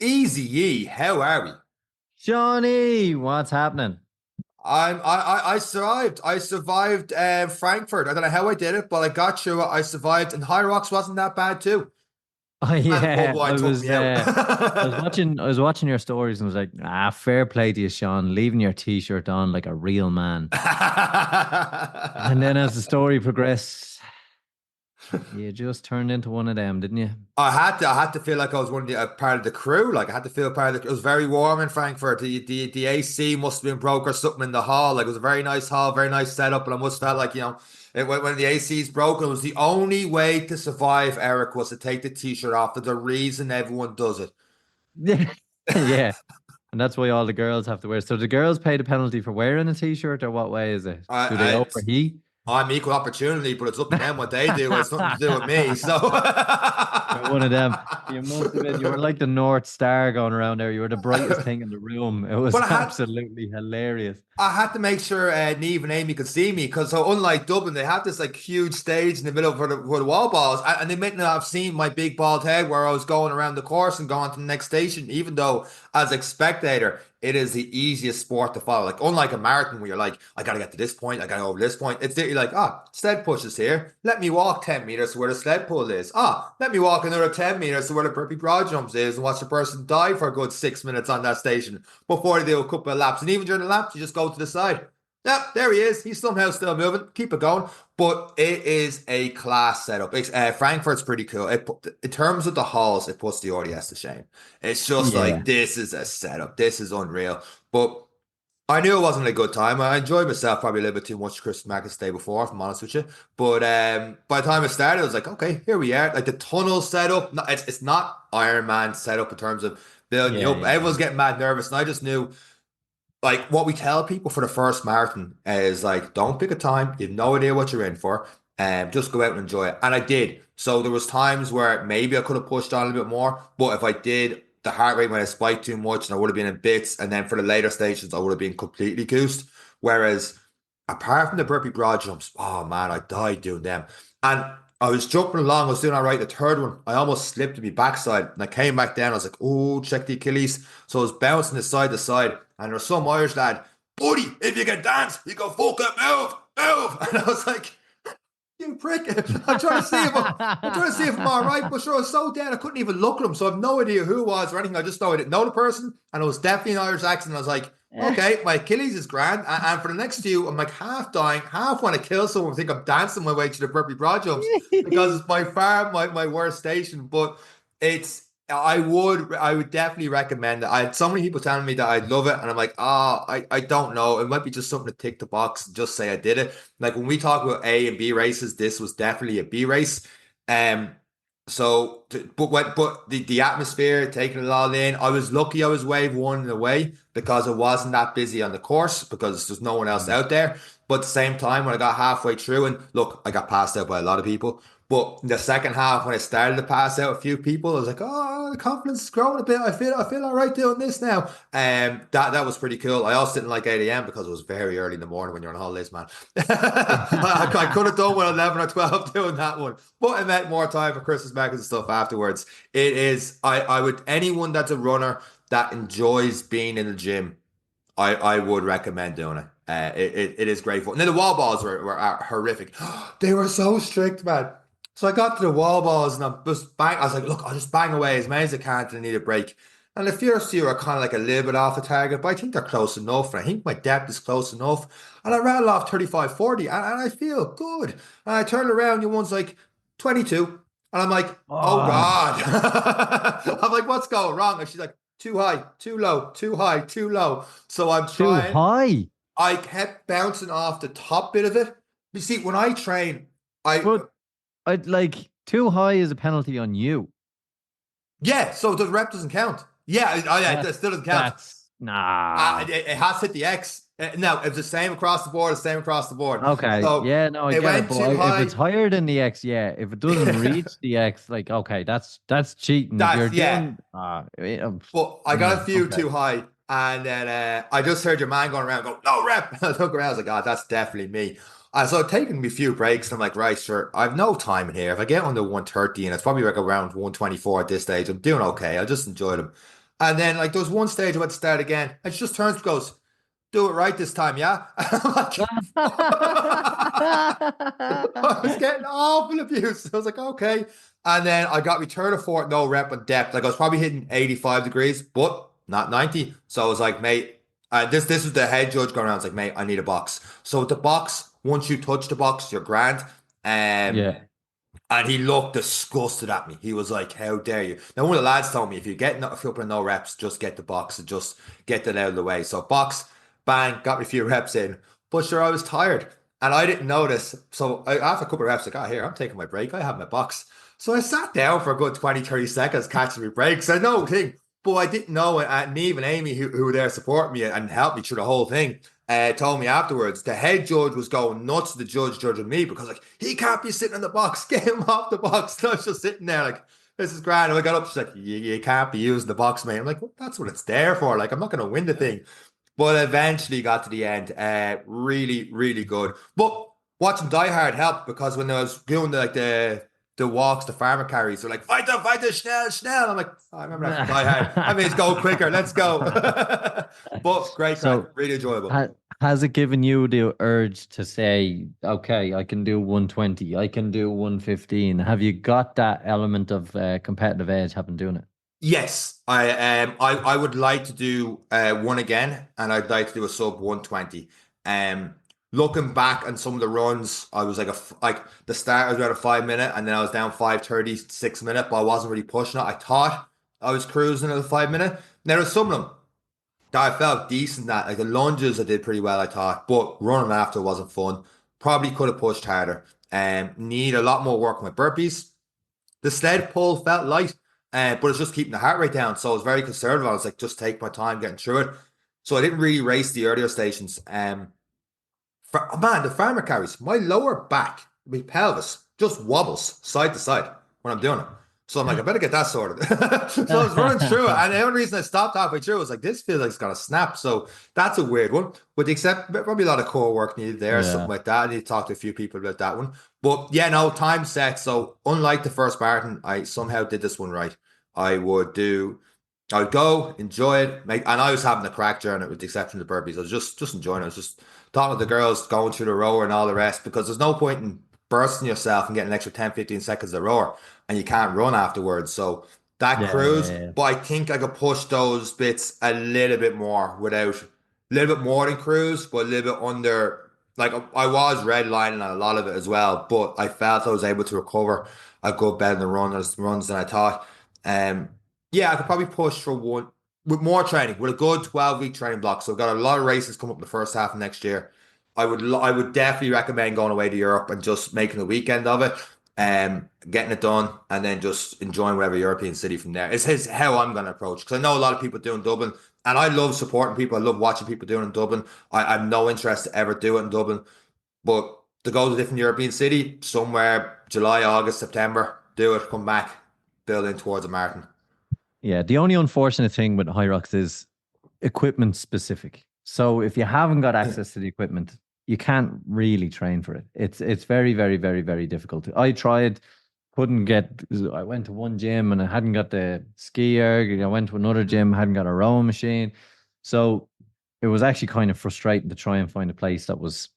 Easy ye, how are we? Johnny, what's happening? I survived. I survived Frankfurt. I don't know how I did it, but I got through it. I survived, and High Rocks wasn't that bad too. Oh And yeah, Budweiser took me out. I was watching your stories and was like, fair play to you, Sean, leaving your t-shirt on like a real man. And then as the story progressed, you just turned into one of them, didn't you? I had to feel like I was one of the part of the crew. Like I had to feel part of the. It was very warm in Frankfurt. The AC must have been broke or something in the hall. Like it was a very nice hall, very nice setup, and I must have felt like when the AC's broken, it was the only way to survive. Eric was to take the t-shirt off. There's a reason everyone does it. Yeah. Yeah. And that's why all the girls have to wear. So the girls pay the penalty for wearing a t-shirt, or what way is it? Do they I, overheat? I'm equal opportunity, but it's up to them what they do. It's nothing to do with me. So, You're one of them. You must have been. You were like the North Star going around there. You were the brightest thing in the room. It was but absolutely hilarious. I had to make sure Neve and Amy could see me because so unlike Dublin, they have this like huge stage in the middle for the wall balls, and they might not have seen my big bald head where I was going around the course and going to the next station. Even though as a spectator, it is the easiest sport to follow. Like unlike a marathon where you're like, I gotta get to this point, I gotta go over this point. It's literally like, sled push is here. Let me walk 10 meters to where the sled pull is. Let me walk another 10 meters to where the burpee broad jumps is and watch the person die for a good 6 minutes on that station before they do a couple of laps. And even during the laps, you just go to the side. Yep, there he is. He's somehow still moving. Keep it going. But it is a class setup. Frankfurt's pretty cool. In terms of the halls, it puts the ODS to shame. It's just like, Yeah. this is a setup. This is unreal. But I knew it wasn't a good time. I enjoyed myself probably a little bit too much Christmas market day before, if I'm honest with you. But by the time it started, I was like, okay, here we are. Like the tunnel setup, it's not Iron Man setup in terms of building you Yeah, up. yeah, Everyone's getting mad nervous, and I just knew like what we tell people for the first marathon is like, don't pick a time. You have no idea what you're in for, and just go out and enjoy it. And I did. So there was times where maybe I could have pushed on a little bit more, but if I did, the heart rate might have spiked too much, and I would have been in bits. And then for the later stations, I would have been completely goosed. Whereas apart from the burpee broad jumps, oh man, I died doing them. And I was jumping along, I was doing all right. The third one, I almost slipped to my backside and I came back down. I was like, oh, check the Achilles. So I was bouncing the side to side. And there's some Irish lad, buddy, if you can dance, you go fuck it, move, move. And I was like, you prick. I'm trying to see if I'm all right, but sure, I was so dead I couldn't even look at him. So I have no idea who it was or anything. I just know I didn't know the person, and it was definitely an Irish accent. I was like, yeah. okay, my Achilles is grand. And for the next few, I'm like half dying, half want to kill someone. I think I'm dancing my way to the burpee broad jumps because it's by far my worst station. But it's I would definitely recommend it. I had so many people telling me that I'd love it, and I'm like, I don't know. It might be just something to tick the box and just say I did it. Like when we talk about A and B races, this was definitely a B race. Um, but the atmosphere, taking it all in, I was lucky I was wave one in the way because it wasn't that busy on the course because there's no one else Mm. out there. But at the same time, when I got halfway through, and look, I got passed out by a lot of people. But in the second half, when I started to pass out a few people, I was like, "Oh, the confidence is growing a bit. I feel all right doing this now." That was pretty cool. I also didn't like 8 a.m. because it was very early in the morning when you're on holidays, man. I could have done with 11 or 12 doing that one, but I meant more time for Christmas markets and stuff afterwards. It is. I would anyone that's a runner that enjoys being in the gym. I would recommend doing it. It is great fun. And then the wall balls were horrific. They were so strict, man. So I got to the wall balls and I'm just bang. I was like, look, I'll just bang away as many as I can and I need a break. And the first few are kind of like a little bit off the target, but I think they're close enough. And I think my depth is close enough. And I rattle off 35, 40 and I feel good. And I turn around and one's like 22. And I'm like, oh Oh, God. I'm like, what's going wrong? And she's like, too high, too low, too high, too low. So I'm too trying. high. I kept bouncing off the top bit of it. You see, when I train, I But I'd like too high is a penalty on you. yeah. So the rep doesn't count. Yeah, yeah, That it still doesn't count. that's nah. It has to hit the X. No, it's the same across the board. It's the same across the board. Okay, So yeah, no, I it get it. went But too if it's high. higher than the X, yeah. If it doesn't reach the X, like okay, that's cheating. If you're That's yeah. doing But I got yeah, a few okay. too high. And then I just heard your man going around go, no rep. I look around, I was like, God, that's definitely me. So taking me a few breaks, and I'm like, right, sure, I've no time in here. If I get under 130 and it's probably like around 124 at this stage, I'm doing okay. I'll just enjoy them. And then like there was one stage I went to start again, and she just turns and goes, "Do it right this time, yeah." And I'm like, I was getting awful abuse. I was like, okay. And then I got return of fort, no rep and depth. Like I was probably hitting 85 degrees, but not 90. So I was like, mate, this was the head judge going around. I was like, mate, I need a box. So the box, once you touch the box, you're grand. Um, Yeah. and he looked disgusted at me. He was like, "How dare you?" Now, one of the lads told me if you're up in no reps, just get the box and just get that out of the way. So box, bang, got me a few reps in. But sure, I was tired and I didn't notice. So after a couple of reps, like, here, I'm taking my break. I have my box. So I sat down for a good 20, 30 seconds, catching my breaks. I know thing, but I didn't know it. And Neve and Amy, who were there supporting me and helped me through the whole thing, told me afterwards the head judge was going nuts, the judge judging me because like he can't be sitting in the box, get him off the box. And I was just sitting there like, this is grand. And I got up, she's like, you can't be using the box, mate. I'm like, well, that's what it's there for. Like, I'm not going to win the thing. But eventually got to the end. Really, really good. But watching Die Hard helped because when I was doing the walks, the farmer carries, they're like, fight the, schnell, schnell. I'm like, oh, I remember that from Die Hard. I mean, it's go quicker. Let's go. But great crack, So really enjoyable. ha has it given you the urge to say, okay, I can do 120, I can do 115? Have you got that element of competitive edge having doing it? Yes, I would like to do one again, and I'd like to do a sub 120. Um, Looking back on some of the runs, I was like the start I was around a 5 minute, and then I was down 5:30, 6 minute, but I wasn't really pushing it. I thought I was cruising at a 5 minute. Now there's some of them that I felt decent at, like the lunges I did pretty well, I thought, but running after wasn't fun. Probably could have pushed harder. Need a lot more work on my burpees. The sled pull felt light, but it's just keeping the heart rate down. So I was very conservative. I was like, just take my time getting through it. So I didn't really race the earlier stations. Oh man, the farmer carries, my lower back, my pelvis just wobbles side to side when I'm doing it. So I'm like, I better get that sorted. So I was running through it. And the only reason I stopped halfway through was like, this feels like it's going to snap. So that's a weird one. But except probably a lot of core work needed there, something Yeah. like that. I need to talk to a few people about that one. But yeah, no, time set. So unlike the first marathon, I somehow did this one right. I would do I would go, enjoy it, and I was having a crack during it with the exception of the burpees. I was just enjoying it. I was just talking to the girls, going through the rower and all the rest, because there's no point in bursting yourself and getting an extra 10, 15 seconds of rower and you can't run afterwards. So that Yeah, yeah, cruise, yeah. but I think I could push those bits a little bit more without a little bit more than cruise, but a little bit under. Like I was redlining on a lot of it as well, but I felt I was able to recover a good bit in the runs than I thought. Um, yeah, I could probably push for one with more training, with a good 12-week training block. So I've got a lot of races coming up in the first half of next year. I would definitely recommend going away to Europe and just making a weekend of it, getting it done, and then just enjoying whatever European city from there. It's how I'm going to approach because I know a lot of people doing Dublin, and I love supporting people. I love watching people doing it in Dublin. I have no interest to ever do it in Dublin, but to go to a different European city somewhere July, August, September, do it, come back, build in towards a marathon. Yeah, the only unfortunate thing with High Rocks is equipment specific. So if you haven't got access to the equipment, you can't really train for it. It's very, very, very, very difficult. I tried, couldn't get. I went to one gym and I hadn't got the skier. I went to another gym, hadn't got a rowing machine. So it was actually kind of frustrating to try and find a place that was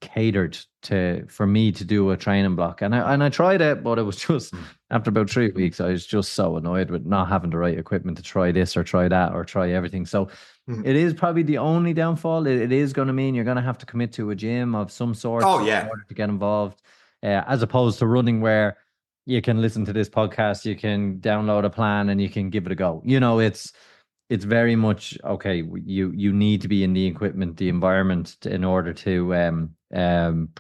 catered to for me to do a training block. And I tried it, but it was just after about 3 weeks, I was just so annoyed with not having the right equipment to try this or try that or try everything. So it is probably the only downfall. It is going to mean you're going to have to commit to a gym of some sort Oh in yeah, order to get involved, as opposed to running where you can listen to this podcast, you can download a plan, and you can give it a go. It's very much okay. You need to be in the equipment, the environment in order to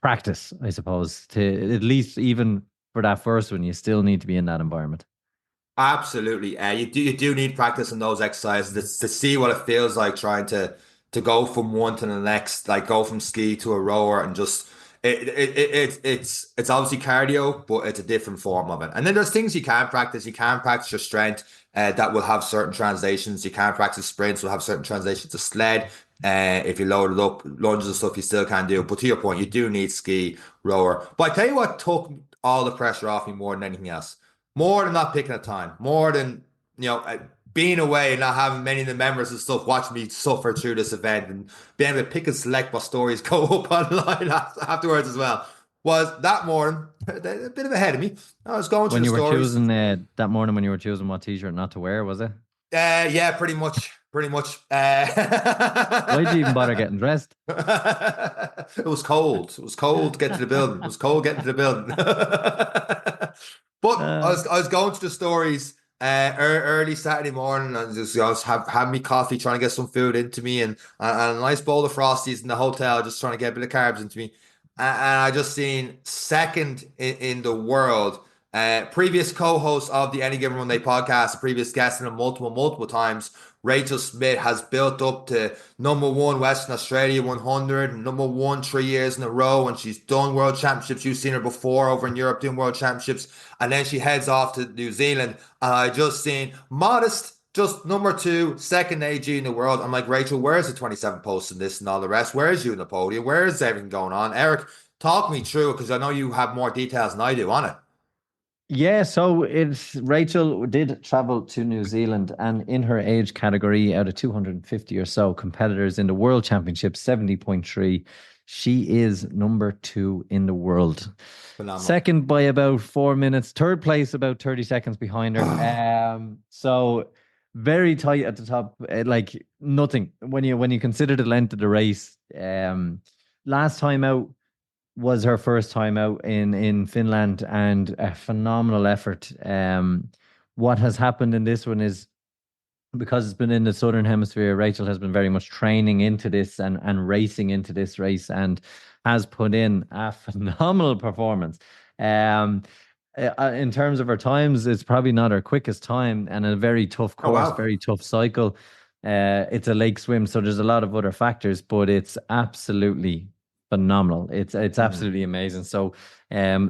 practice. I suppose to at least even for that first one, you still need to be in that environment. absolutely. You do need practice in those exercises to see what it feels like trying to go from one to the next, like go from ski to a rower and just it's obviously cardio, but it's a different form of it. And then there's things you can practice. You can practice your strength, that will have certain translations. You can practice sprints, will have certain translations to sled. If you load it up, lunges and stuff, you still can do. But to your point, you do need ski, rower. But I tell you what took all the pressure off me more than anything else, more than not picking a time, more than you know. being away and not having many of the members and stuff watch me suffer through this event and being able to pick and select what stories go up online afterwards as well was that morning a bit of ahead of me. I was going through When the you were stories. choosing that morning, when you were choosing what t-shirt not to wear, was it? Yeah, pretty much, pretty much. Why'd you even bother getting dressed? It was cold. It was cold to get to the building. It was cold getting to the building. But Uh, I was going to the stories early Saturday morning and just I was having me coffee, trying to get some food into me and a nice bowl of Frosties in the hotel, just trying to get a bit of carbs into me. And I just seen second in the world. Previous co-host of the Any Given Monday podcast, a previous guest in it multiple times, Rachel Smith has built up to number one Western Australia 100 and number one 3 years in a row. And she's done world championships. You've seen her before over in Europe doing world championships. And then she heads off to New Zealand. And I just seen modest, just number two, second AG in the world. I'm like, Rachel, where's the 27 posts and this and all the rest? Where's you in the podium? Where's everything going on? Eric, talk me through it because I know you have more details than I do on it. yeah, so it's Rachel did travel to New Zealand, and in her age category, out of 250 or so competitors in the World Championship, 70.3, she is number two in the world. Phenomenal. Second by about 4 minutes, third place about 30 seconds behind her. So very tight at the top, like nothing when you consider the length of the race. Last time out was her first time out in Finland and a phenomenal effort. What has happened in this one is because it's been in the Southern Hemisphere, Rachel has been very much training into this and racing into this race and has put in a phenomenal performance. Um, in terms of her times, it's probably not her quickest time and a very tough Oh, course, wow. very tough cycle. It's a lake swim, so there's a lot of other factors, but it's absolutely phenomenal. It's Mm. absolutely amazing. So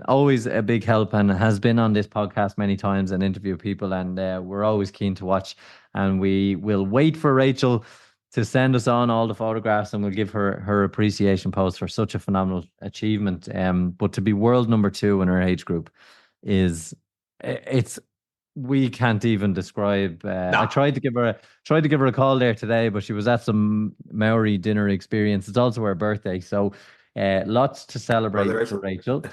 always a big help and has been on this podcast many times and interview people, and we're always keen to watch. And we will wait for Rachel to send us on all the photographs, and we'll give her appreciation post for such a phenomenal achievement. But to be world number two in her age group is it's we can't even describe. I No. tried to give her a call there today, but she was at some Maori dinner experience. It's also her birthday, so lots to Brother celebrate for Rachel. Rachel.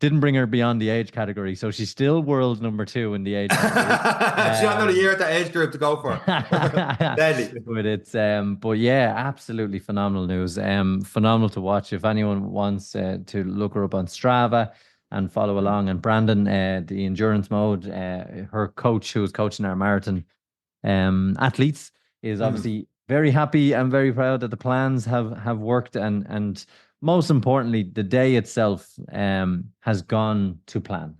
Didn't bring her beyond the age category, so she's still world number two in the age category. She got another Um, year at that age group to go for. Deadly. but yeah, absolutely phenomenal news. Phenomenal to watch. If anyone wants to look her up on Strava and follow along, and Brandon, the endurance mode, her coach who was coaching our marathon athletes, is Mm. obviously very happy and very proud that the plans have worked, and most importantly, the day itself has gone to plan.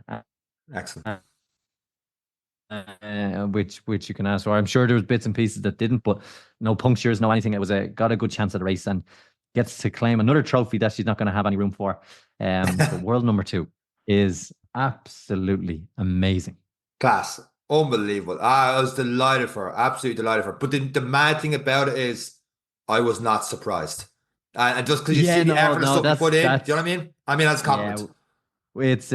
Excellent. Which you can ask for. I'm sure there was bits and pieces that didn't, but no punctures, no anything. It was a got a good chance at the race and gets to claim another trophy that she's not going to have any room for. But world number two is absolutely amazing. Class. Unbelievable. I was delighted for her. Absolutely delighted for her. But the mad thing about it is I was not surprised. And just because you see Yeah, the no, effort and no, stuff you put in, do you know that's what I mean? I mean, that's a yeah. compliment. It's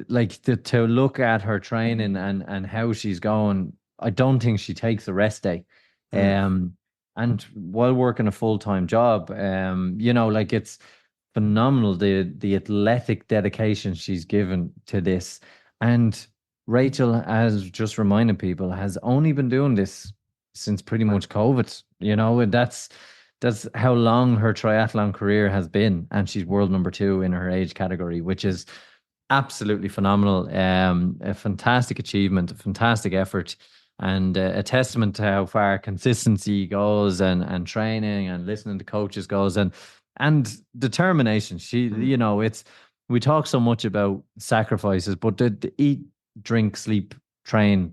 like to look at her training and how she's going. I don't think she takes a rest day. Mm. Um, and while working a full-time job, like it's phenomenal the athletic dedication she's given to this. And Rachel, as just reminding people, has only been doing this since pretty much COVID, and that's how long her triathlon career has been, and she's world number two in her age category, which is absolutely phenomenal. A fantastic achievement, a fantastic effort, and a testament to how far consistency goes, and training and listening to coaches goes, and determination. Mm. It's we talk so much about sacrifices, but the eat, drink, sleep, train.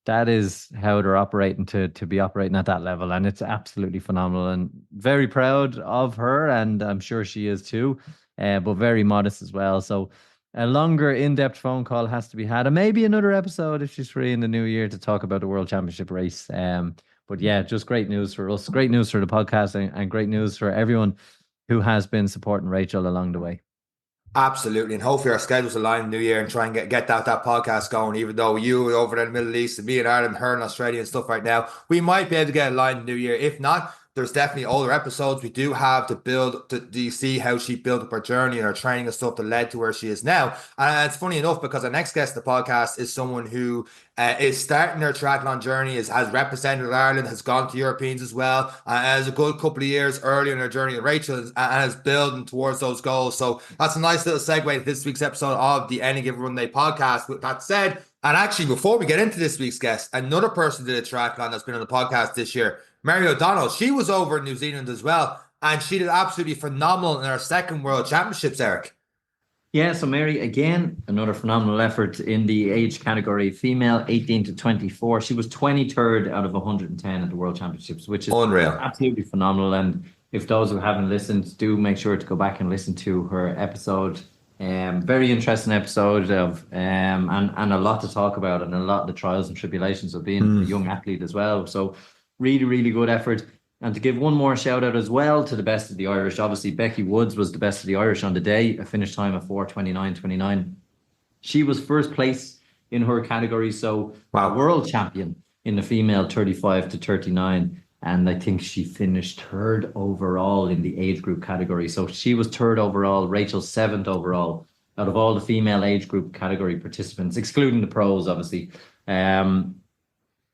That is how they're operating to be operating at that level, and it's absolutely phenomenal. And very proud of her, and I'm sure she is too. But very modest as well. So a longer, in-depth phone call has to be had, and maybe another episode if she's free in the new year to talk about the World Championship race. But yeah, just great news for us, great news for the podcast, and great news for everyone who has been supporting Rachel along the way. Absolutely, and hopefully our schedules align in the new year and try and get that podcast going. Even though you over there in the Middle East and me in Ireland, her in Australia and stuff right now, we might be able to get aligned in the new year. If not, there's definitely older episodes we do have to build. Do you see how she built up her journey and her training and stuff that led to where she is now? And it's funny enough because our next guest of the podcast is someone who is starting their triathlon journey, has represented Ireland, has gone to Europeans as well, has a good couple of years earlier in her journey than Rachel, and is building towards those goals. So that's a nice little segue to this week's episode of the Any Given Run Day podcast. With that said, and actually, before we get into this week's guest, another person did a triathlon that's been on the podcast this year, Mary O'Donnell. She was over in New Zealand as well, and she did absolutely phenomenal in her second World Championships, Eric. Yeah, so Mary, again, another phenomenal effort in the age category, female 18 to 24. She was 23rd out of 110 at the World Championships, which is unreal, absolutely phenomenal. And if those who haven't listened, do make sure to go back and listen to her episode. Very interesting episode of and a lot to talk about, and a lot of the trials and tribulations of being a young athlete as well. So really, really good effort. And to give one more shout out as well to the best of the Irish, obviously Becky Woods was the best of the Irish on the day, a finish time of 4:29.29. She was first place in her category, so wow. World champion in the female 35 to 39. And I think she finished third overall in the age group category. So she was third overall, Rachel seventh overall out of all the female age group category participants, excluding the pros, obviously.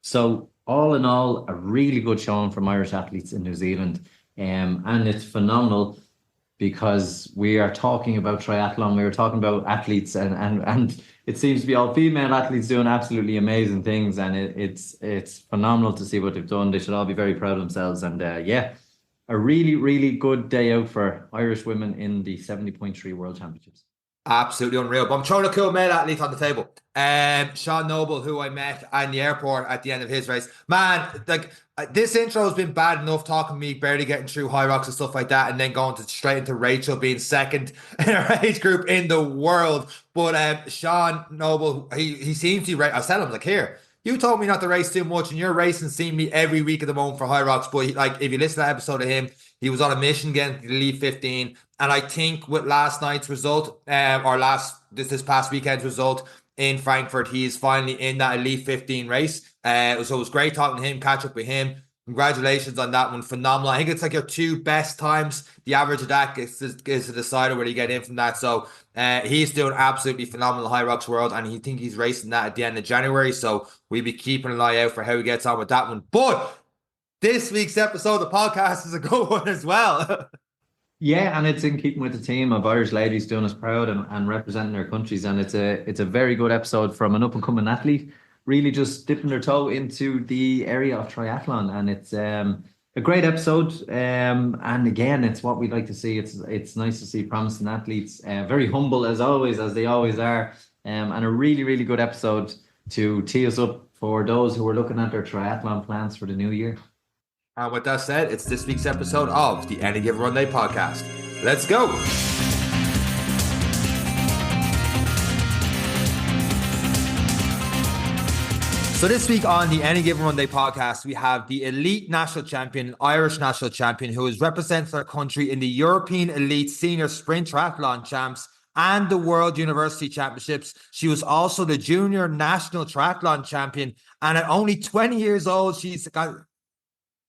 So all in all, a really good showing from Irish athletes in New Zealand. And it's phenomenal because we are talking about triathlon. We were talking about athletes and it seems to be all female athletes doing absolutely amazing things. And it's phenomenal to see what they've done. They should all be very proud of themselves. And a really, really good day out for Irish women in the 70.3 World Championships. Absolutely unreal. But I'm throwing a cool male athlete on the table. Sean Noble, who I met in the airport at the end of his race. Man, like this intro has been bad enough talking to me, barely getting through high rocks and stuff like that, and then going straight into Rachel being second in her age group in the world. But Sean Noble, he seems to be. I said, I was like, here, you told me not to race too much, and you're racing, seeing me every week at the moment for high rocks. But like, if you listen to that episode of him, he was on a mission getting to the Elite 15. And I think with last night's result, this past weekend's result in Frankfurt, he is finally in that Elite 15 race. So it was great talking to him, catch up with him. Congratulations on that one. Phenomenal. I think it's like your two best times. The average of that is the decider where you get in from that. So he's doing absolutely phenomenal High Rocks World, and he think he's racing that at the end of January. So we'll be keeping an eye out for how he gets on with that one. But this week's episode of the podcast is a good one as well. Yeah, and it's in keeping with the team of Irish ladies doing us proud and representing their countries. And it's a very good episode from an up-and-coming athlete, really just dipping their toe into the area of triathlon. And it's a great episode. And again, it's what we'd like to see. It's nice to see promising athletes, very humble as always, as they always are. And a really, really good episode to tee us up for those who are looking at their triathlon plans for the new year. And with that said, it's this week's episode of the Any Given Run Day podcast. Let's go. So this week on the Any Given Run Day podcast, we have the elite national champion, Irish national champion, who has represented our country in the European Elite Senior Sprint Triathlon Champs and the World University Championships. She was also the Junior National Triathlon Champion. And at only 20 years old, she's got...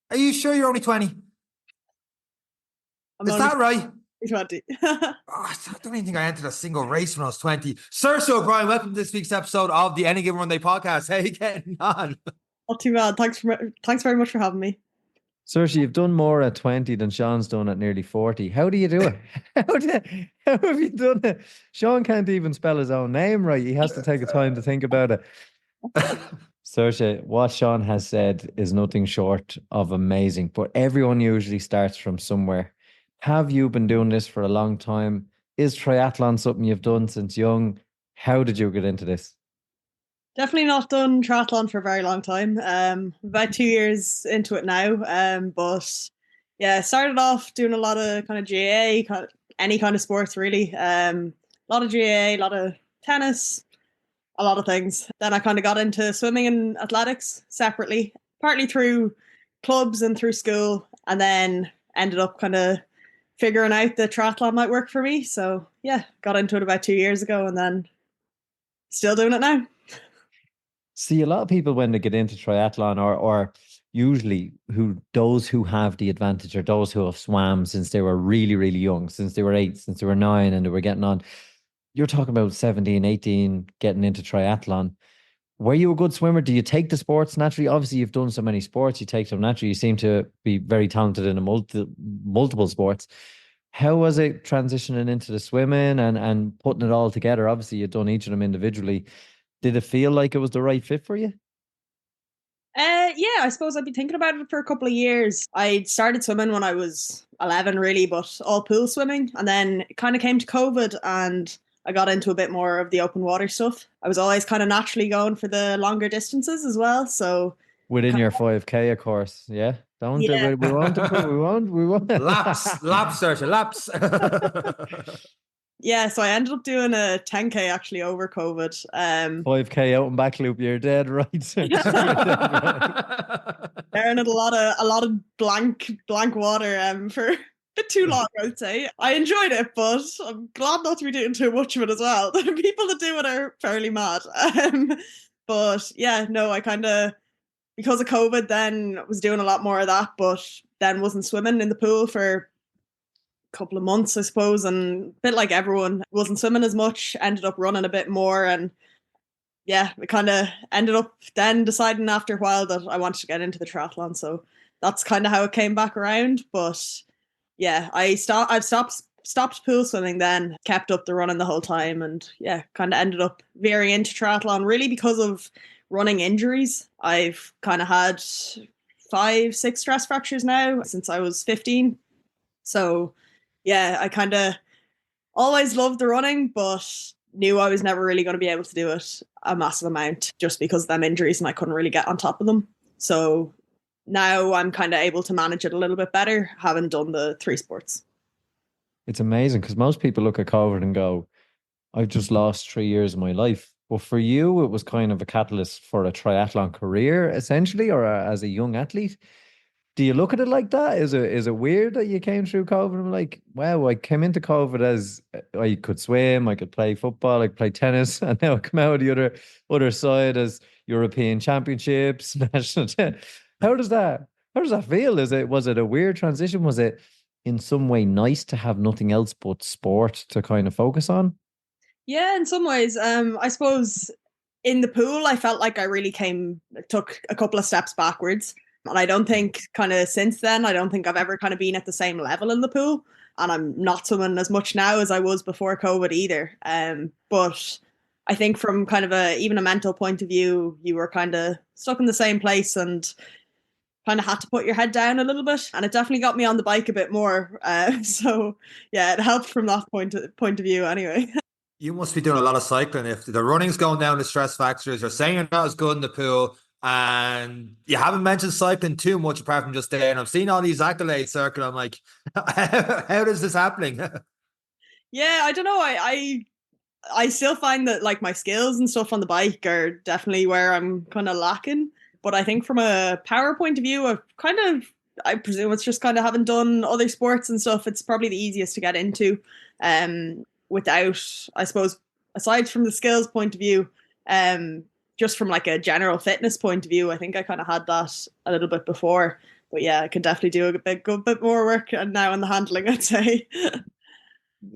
Are you sure you're only 20? Is that right? 20. I don't even think I entered a single race when I was 20. Saoirse O'Brien, welcome to this week's episode of the Any Given Run Day podcast. How are you getting on? Not too bad. Thanks very much for having me. Saoirse, you've done more at 20 than Sean's done at nearly 40. How do you do it? How have you done it? Sean can't even spell his own name right. He has to take a time to think about it. Saoirse, what Sean has said is nothing short of amazing, but everyone usually starts from somewhere. Have you been doing this for a long time? Is triathlon something you've done since young? How did you get into this? Definitely not done triathlon for a very long time. About 2 years into it now. But yeah, started off doing a lot of kind of GAA, any kind of sports really. A lot of GAA, a lot of tennis, a lot of things. Then I kind of got into swimming and athletics separately, partly through clubs and through school, and then ended up kind of figuring out that triathlon might work for me. So yeah, got into it about 2 years ago and then still doing it now. See, a lot of people when they get into triathlon or usually those who have the advantage are those who have swam since they were really, really young, since they were 8, since they were 9 and they were getting on. You're talking about 17, 18, getting into triathlon. Were you a good swimmer? Do you take the sports naturally? Obviously, you've done so many sports, you take them naturally. You seem to be very talented in multiple sports. How was it transitioning into the swimming and putting it all together? Obviously, you've done each of them individually. Did it feel like it was the right fit for you? Yeah, I suppose I've been thinking about it for a couple of years. I started swimming when I was 11, really, but all pool swimming. And then it kind of came to COVID and I got into a bit more of the open water stuff. I was always kind of naturally going for the longer distances as well. So Within your 5K, of course. Yeah. Don't do yeah, it. We won't. Laps, laps, Saoirse, laps. yeah. So I ended up doing a 10K actually over COVID. 5K out and back loop, you're dead right. You're dead right. Staring at a lot of blank water for a bit too long, I'd say. I enjoyed it, but I'm glad not to be doing too much of it as well. The people that do it are fairly mad. But yeah, no, I kind of, because of COVID, then was doing a lot more of that, but then wasn't swimming in the pool for a couple of months, I suppose, and a bit like everyone, wasn't swimming as much, ended up running a bit more, and yeah, we kind of ended up then deciding after a while that I wanted to get into the triathlon. So that's kind of how it came back around. But yeah, I've stopped pool swimming then, kept up the running the whole time, and yeah, kind of ended up veering into triathlon really because of running injuries. I've kind of had 5, 6 stress fractures now since I was 15. So yeah, I kind of always loved the running, but knew I was never really going to be able to do it a massive amount just because of them injuries and I couldn't really get on top of them. So now I'm kind of able to manage it a little bit better, having done the 3 sports. It's amazing because most people look at COVID and go, I've just lost 3 years of my life. But for you, it was kind of a catalyst for a triathlon career, essentially, or as a young athlete. Do you look at it like that? Is it weird that you came through COVID and like, wow, I came into COVID as I could swim, I could play football, I could play tennis, and now I come out the other side as European Championships, national. How does that feel? Was it a weird transition? Was it in some way nice to have nothing else but sport to kind of focus on? Yeah, in some ways. I suppose in the pool, I felt like I really took a couple of steps backwards. And I don't think kind of since then, I don't think I've ever kind of been at the same level in the pool. And I'm not swimming as much now as I was before COVID either. But I think from kind of even a mental point of view, you were kind of stuck in the same place and kind of had to put your head down a little bit. And it definitely got me on the bike a bit more. So yeah, it helped from that point of view anyway. You must be doing a lot of cycling. If the running's going down the stress factors, you're saying you're not as good in the pool, and you haven't mentioned cycling too much apart from just there. And I've seen all these accolades circle. I'm like, how is this happening? Yeah, I don't know. I still find that like my skills and stuff on the bike are definitely where I'm kind of lacking. But I think from a power point of view, I presume it's just kind of having done other sports and stuff, it's probably the easiest to get into. Without, I suppose, aside from the skills point of view, just from like a general fitness point of view, I think I kind of had that a little bit before. But yeah, I could definitely do a bit more work now on the handling, I'd say.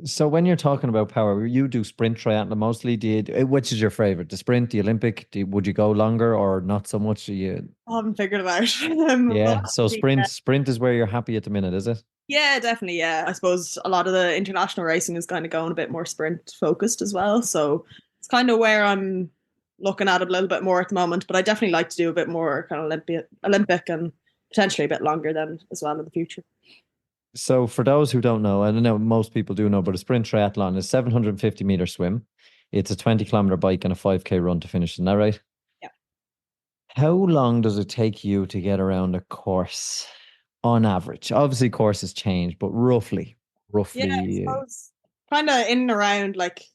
So when you're talking about power, you do sprint triathlon mostly. Which is your favorite? The sprint, the Olympic? Would you go longer or not so much? I haven't figured it out. Yeah. So sprint is where you're happy at the minute, is it? Yeah, definitely. Yeah, I suppose a lot of the international racing is kind of going a bit more sprint focused as well. So it's kind of where I'm looking at it a little bit more at the moment. But I definitely like to do a bit more kind of Olympic and potentially a bit longer then as well in the future. So for those who don't know, I don't know, most people do know, but a sprint triathlon is 750-meter swim. It's a 20-kilometer bike and a 5K run to finish. Isn't that right? Yeah. How long does it take you to get around a course on average? Obviously, courses change, but roughly. Yeah, I suppose kind of in and around like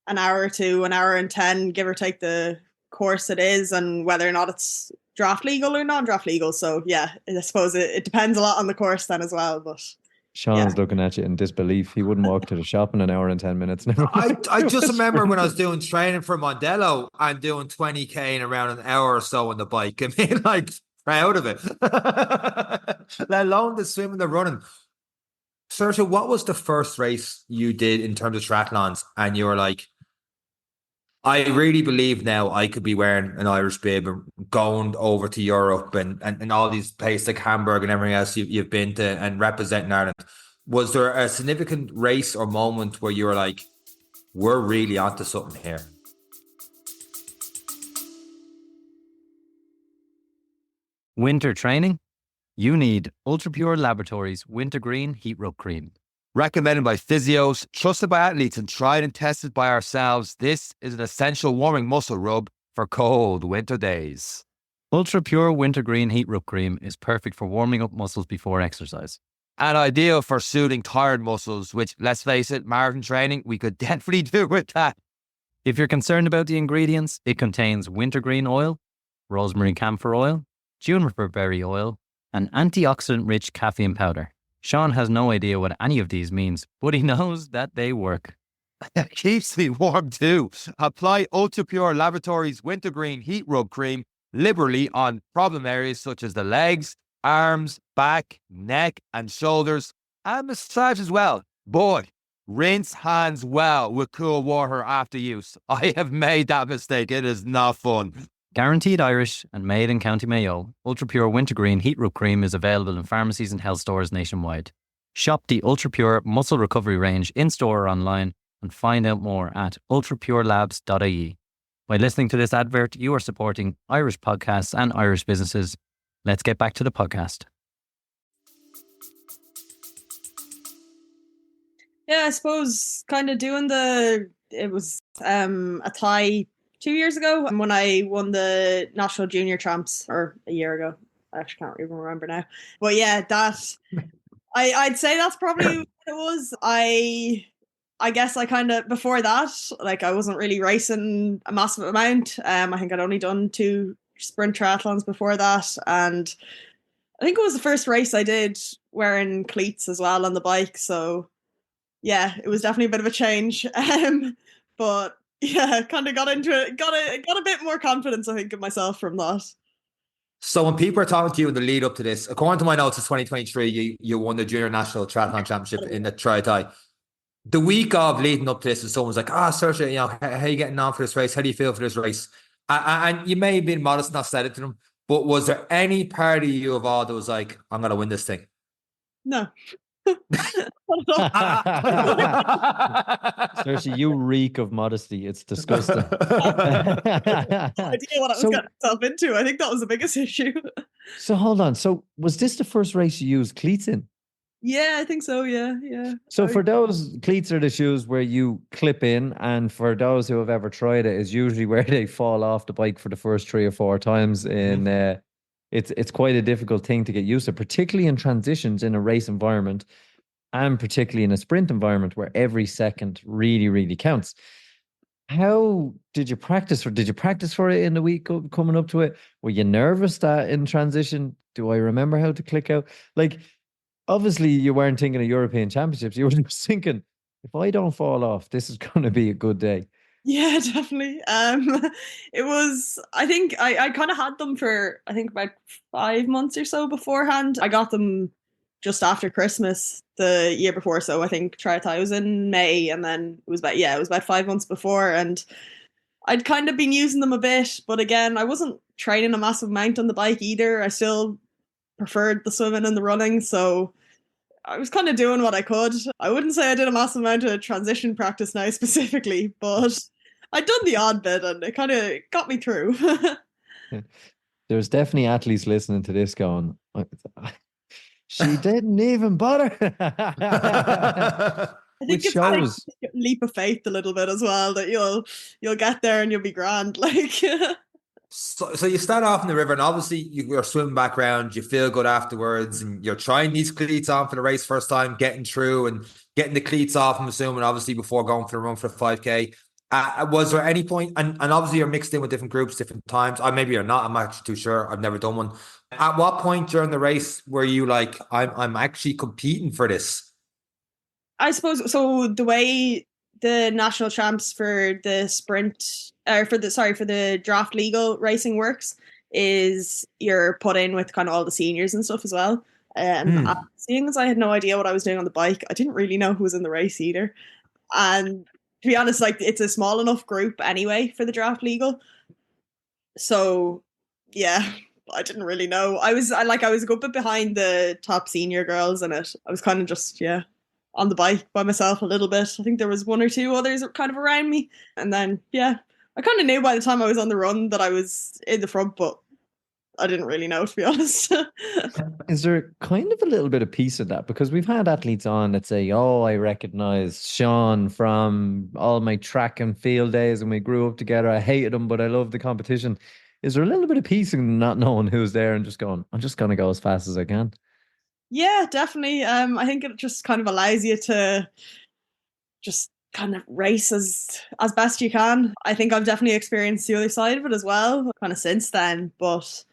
an hour or two, an hour and 10, give or take the course it is and whether or not it's draft legal or non-draft legal. So yeah, I suppose it depends a lot on the course then as well. But Yeah. Sean's looking at you in disbelief. He wouldn't walk to the shop in an hour and 10 minutes. Never I do just a remember when I sprint. was doing training for Mondello and doing 20K in around an hour or so on the bike. I mean, like, proud of it. Let alone the swimming, the running. Saoirse, what was the first race you did in terms of triathlons? And you were like, I really believe now I could be wearing an Irish bib and going over to Europe and all these places like Hamburg and everything else you've been to and representing Ireland. Was there a significant race or moment where you were like, we're really onto something here? Winter training? You need Ultra Pure Laboratories Wintergreen Heat Rub Cream. Recommended by physios, trusted by athletes, and tried and tested by ourselves, this is an essential warming muscle rub for cold winter days. Ultra Pure Wintergreen Heat Rub Cream is perfect for warming up muscles before exercise. And ideal for soothing tired muscles, which, let's face it, marathon training, we could definitely do with that. If you're concerned about the ingredients, it contains wintergreen oil, rosemary camphor oil, juniper berry oil, and antioxidant-rich caffeine powder. Sean has no idea what any of these means, but he knows that they work. It keeps me warm too. Apply Ultra Pure Laboratories Wintergreen Heat Rub Cream liberally on problem areas such as the legs, arms, back, neck, and shoulders, and massage as well. But rinse hands well with cool water after use. I have made that mistake. It is not fun. Guaranteed Irish and made in County Mayo, Ultra Pure Wintergreen Heat Rub Cream is available in pharmacies and health stores nationwide. Shop the Ultra Pure Muscle Recovery range in-store or online and find out more at ultrapurelabs.ie. By listening to this advert, you are supporting Irish podcasts and Irish businesses. Let's get back to the podcast. Yeah, I suppose kind of doing it was a tie 2 years ago when I won the National Junior Champs, or a year ago. I actually can't even remember now. But yeah, I'd say that's probably what it was. I guess I kind of, before that, like I wasn't really racing a massive amount. I think I'd only done 2 sprint triathlons before that. And I think it was the first race I did wearing cleats as well on the bike. So yeah, it was definitely a bit of a change. But yeah, kind of got into it, got a bit more confidence, I think, in myself from that. So when people are talking to you in the lead up to this, according to my notes, it's 2023, you won the Junior National Triathlon Championship in the Triathlon. The week of leading up to this, and someone's like, Saoirse, you know, how are you getting on for this race? How do you feel for this race? And you may have been modest, not said it to them, but was there any part of you of all that was like, I'm going to win this thing? No. Saoirse, you reek of modesty. It's disgusting. I idea what I was getting myself into. I think that was the biggest issue. So hold on. So was this the first race you used cleats in? Yeah, I think so. Yeah. So for those, cleats are the shoes where you clip in, and for those who have ever tried it, is usually where they fall off the bike for the first 3 or 4 times. It's quite a difficult thing to get used to, particularly in transitions in a race environment, and particularly in a sprint environment where every second really, really counts. How did you practice for? Did you practice for it in the week coming up to it? Were you nervous that in transition? Do I remember how to click out? Like, obviously, you weren't thinking of European Championships. You were just thinking, if I don't fall off, this is going to be a good day. Yeah, definitely. It was, I think I kind of had them for, I think about 5 months or so beforehand. I got them just after Christmas the year before. So I think Triathlon was in May, and then it was about 5 months before. And I'd kind of been using them a bit, but again, I wasn't training a massive amount on the bike either. I still preferred the swimming and the running. So I was kind of doing what I could. I wouldn't say I did a massive amount of transition practice now specifically, but I'd done the odd bit and it kind of got me through. There's definitely athletes listening to this going, she didn't even bother. I think it's shows. like a leap of faith a little bit as well, that you'll get there and you'll be grand. Like So you start off in the river, and obviously you're swimming background, you feel good afterwards, and you're trying these cleats on for the race first time, getting through and getting the cleats off, I'm assuming, obviously, before going for the run for 5K. Was there any point, and obviously you're mixed in with different groups, different times, or maybe you're not, I'm actually too sure, I've never done one. At what point during the race were you like, I'm actually competing for this? I suppose so. The way the national champs for the sprint, or for the draft legal racing works is you're put in with kind of all the seniors and stuff as well. Seeing as I had no idea what I was doing on the bike, I didn't really know who was in the race either. And to be honest, like it's a small enough group anyway for the draft legal. So yeah, I didn't really know. I was a good bit behind the top senior girls in it. I was kind of just on the bike by myself a little bit. I think there was one or two others kind of around me, and then I kind of knew by the time I was on the run that I was in the front, but I didn't really know, to be honest. Is there kind of a little bit of peace in that? Because we've had athletes on that say, oh, I recognize Sean from all my track and field days and we grew up together. I hated him, but I love the competition. Is there a little bit of peace in not knowing who's there and just going, I'm just going to go as fast as I can? Yeah, definitely. I think it just kind of allows you to just kind of race as best you can. I think I've definitely experienced the other side of it as well, kind of since then. But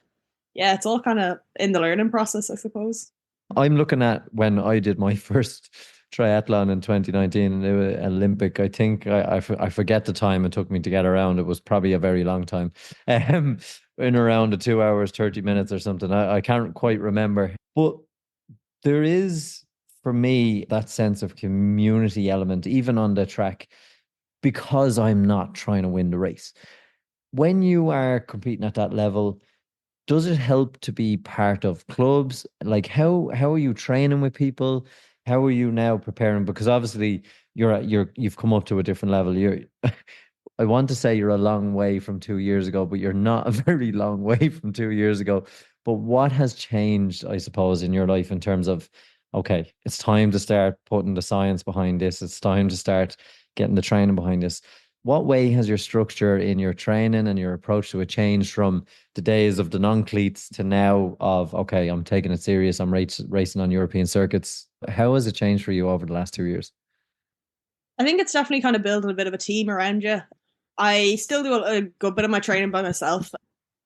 yeah, it's all kind of in the learning process, I suppose. I'm looking at when I did my first triathlon in 2019 and it was Olympic. I think I forget the time it took me to get around. It was probably a very long time. In around the 2 hours, 30 minutes or something. I can't quite remember. But there is, for me, that sense of community element, even on the track, because I'm not trying to win the race. When you are competing at that level, does it help to be part of clubs? Like how are you training with people? How are you now preparing? Because obviously you've come up to a different level. I want to say you're a long way from 2 years ago, but you're not a very long way from 2 years ago. But what has changed, I suppose, in your life in terms of, okay, it's time to start putting the science behind this. It's time to start getting the training behind this. What way has your structure in your training and your approach to it changed from the days of the non-cleats to now of, okay, I'm taking it serious. I'm racing on European circuits. How has it changed for you over the last 2 years? I think it's definitely kind of building a bit of a team around you. I still do a good bit of my training by myself,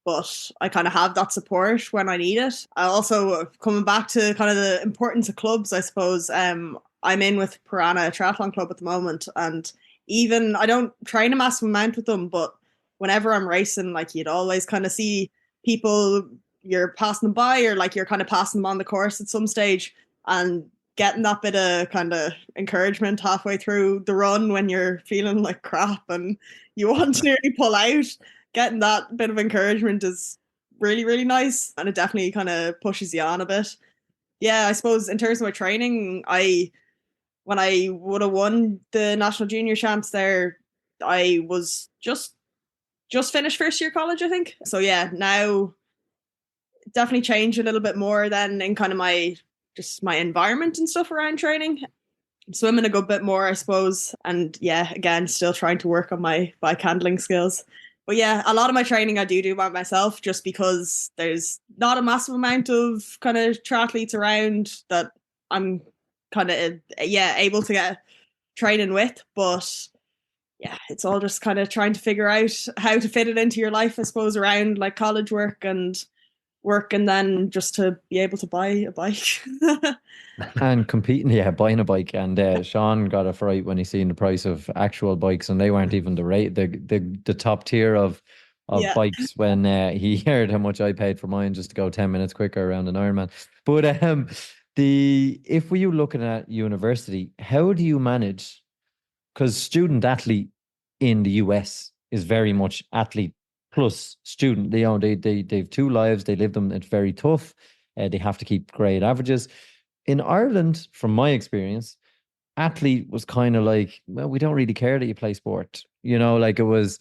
but I kind of have that support when I need it. I also, coming back to kind of the importance of clubs, I suppose, I'm in with Piranha Triathlon Club at the moment, and even I don't train a massive amount with them, but whenever I'm racing, like you'd always kind of see people, you're passing them by, or like you're kind of passing them on the course at some stage, and getting that bit of kind of encouragement halfway through the run when you're feeling like crap and you want to nearly pull out, getting that bit of encouragement is really, really nice. And it definitely kind of pushes you on a bit. Yeah, I suppose in terms of my training, when I would have won the national junior champs there, I was just finished first year college, I think. So yeah, now definitely changed a little bit more than in kind of my environment and stuff around training. Swimming a good bit more, I suppose. And yeah, again, still trying to work on my bike handling skills. But yeah, a lot of my training I do by myself just because there's not a massive amount of kind of triathletes around that I'm kind of, able to get training with. But yeah, it's all just kind of trying to figure out how to fit it into your life, I suppose, around like college work and then just to be able to buy a bike. And competing, yeah, buying a bike. And Sean got a fright when he seen the price of actual bikes, and they weren't even the top tier of Yeah. bikes when he heard how much I paid for mine just to go 10 minutes quicker around an Ironman. But if we were looking at university, how do you manage? Because student athlete in the US is very much athlete plus student. They've two lives. They live them. It's very tough. They have to keep great averages. In Ireland, from my experience, athlete was kind of like, well, we don't really care that you play sport. Like it was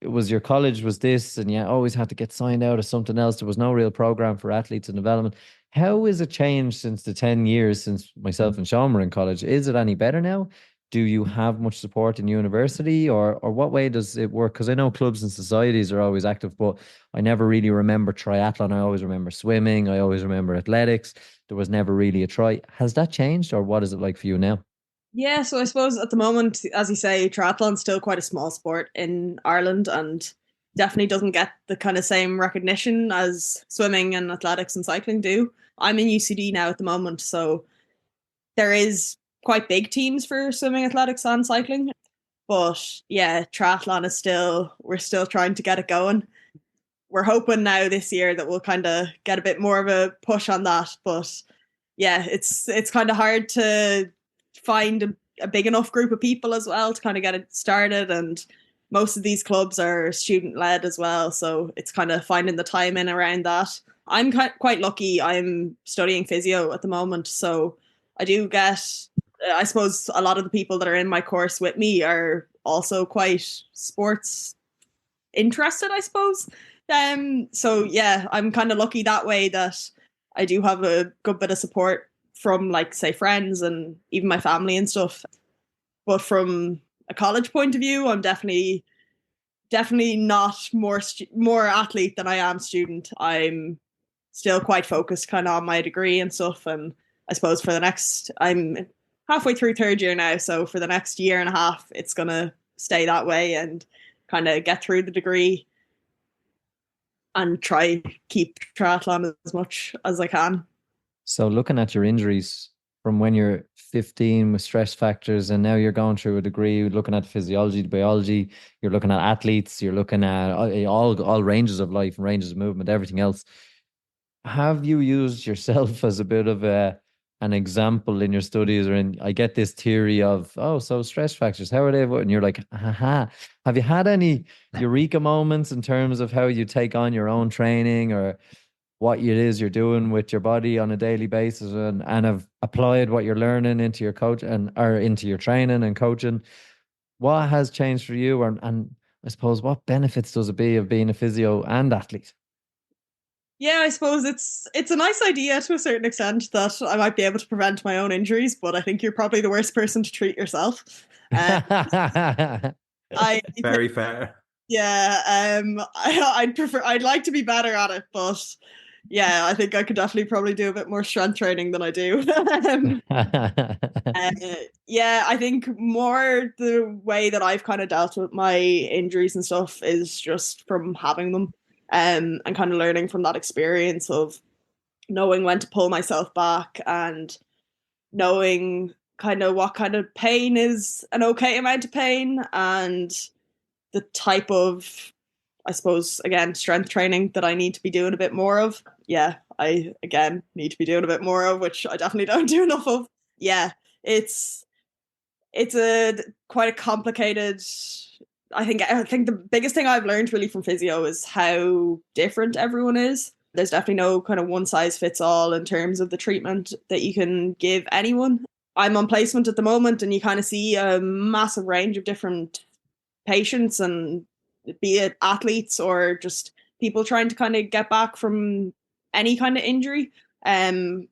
your college was this, and you always had to get signed out of something else. There was no real program for athletes and development. How has it changed since the 10 years since myself and Sean were in college? Is it any better now? Do you have much support in university, or what way does it work? Because I know clubs and societies are always active, but I never really remember triathlon. I always remember swimming. I always remember athletics. There was never really a try. Has that changed, or what is it like for you now? Yeah, so I suppose at the moment, as you say, triathlon's still quite a small sport in Ireland and definitely doesn't get the kind of same recognition as swimming and athletics and cycling do. I'm in UCD now at the moment, so there is quite big teams for swimming, athletics and cycling. But yeah, triathlon is we're still trying to get it going. We're hoping now this year that we'll kind of get a bit more of a push on that. But yeah, it's kind of hard to find a big enough group of people as well to kind of get it started. And most of these clubs are student led as well. So it's kind of finding the time in around that. I'm quite lucky. I'm studying physio at the moment. So I do get, I suppose a lot of the people that are in my course with me are also quite sports interested, I suppose. So yeah, I'm kind of lucky that way that I do have a good bit of support from, like, say, friends and even my family and stuff. But from a college point of view, I'm definitely not more athlete than I am student. I'm still quite focused kind of on my degree and stuff. And I suppose I'm halfway through third year now. So for the next year and a half, it's going to stay that way and kind of get through the degree and try keep triathlon as much as I can. So looking at your injuries from when you're 15 with stress factors, and now you're going through a degree, looking at physiology, biology, you're looking at athletes, you're looking at all ranges of life and ranges of movement, everything else. Have you used yourself as a bit of an example in your studies, or I get this theory of, so stress factors, how are they? And you're like, haha. Have you had any eureka moments in terms of how you take on your own training or what it is you're doing with your body on a daily basis, and have applied what you're learning into your coach or into your training and coaching? What has changed for you? And I suppose, what benefits does it be of being a physio and athlete? Yeah, I suppose it's a nice idea to a certain extent that I might be able to prevent my own injuries, but I think you're probably the worst person to treat yourself. Very fair. Yeah, I'd like to be better at it, but yeah, I think I could definitely probably do a bit more strength training than I do. Yeah, I think more the way that I've kind of dealt with my injuries and stuff is just from having them, and kind of learning from that experience of knowing when to pull myself back and knowing kind of what kind of pain is an okay amount of pain, and the type of, I suppose, again, strength training that I need to be doing a bit more of. Yeah, I, again, need to be doing a bit more of, which I definitely don't do enough of. Yeah, it's quite a complicated, I think the biggest thing I've learned really from physio is how different everyone is. There's definitely no kind of one size fits all in terms of the treatment that you can give anyone. I'm on placement at the moment, and you kind of see a massive range of different patients, and be it athletes or just people trying to kind of get back from any kind of injury. And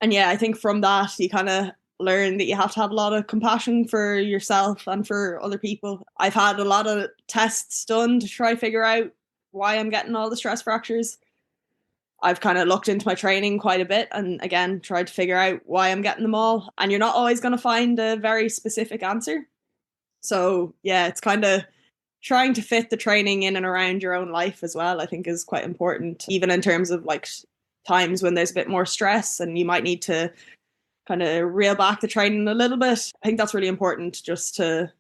yeah, I think from that you kind of learn that you have to have a lot of compassion for yourself and for other people. I've had a lot of tests done to try figure out why I'm getting all the stress fractures. I've kind of looked into my training quite a bit and again tried to figure out why I'm getting them all. And you're not always going to find a very specific answer. So yeah, it's kind of trying to fit the training in and around your own life as well, I think is quite important, even in terms of like times when there's a bit more stress and you might need to kind of reel back the training a little bit. I think that's really important, just to,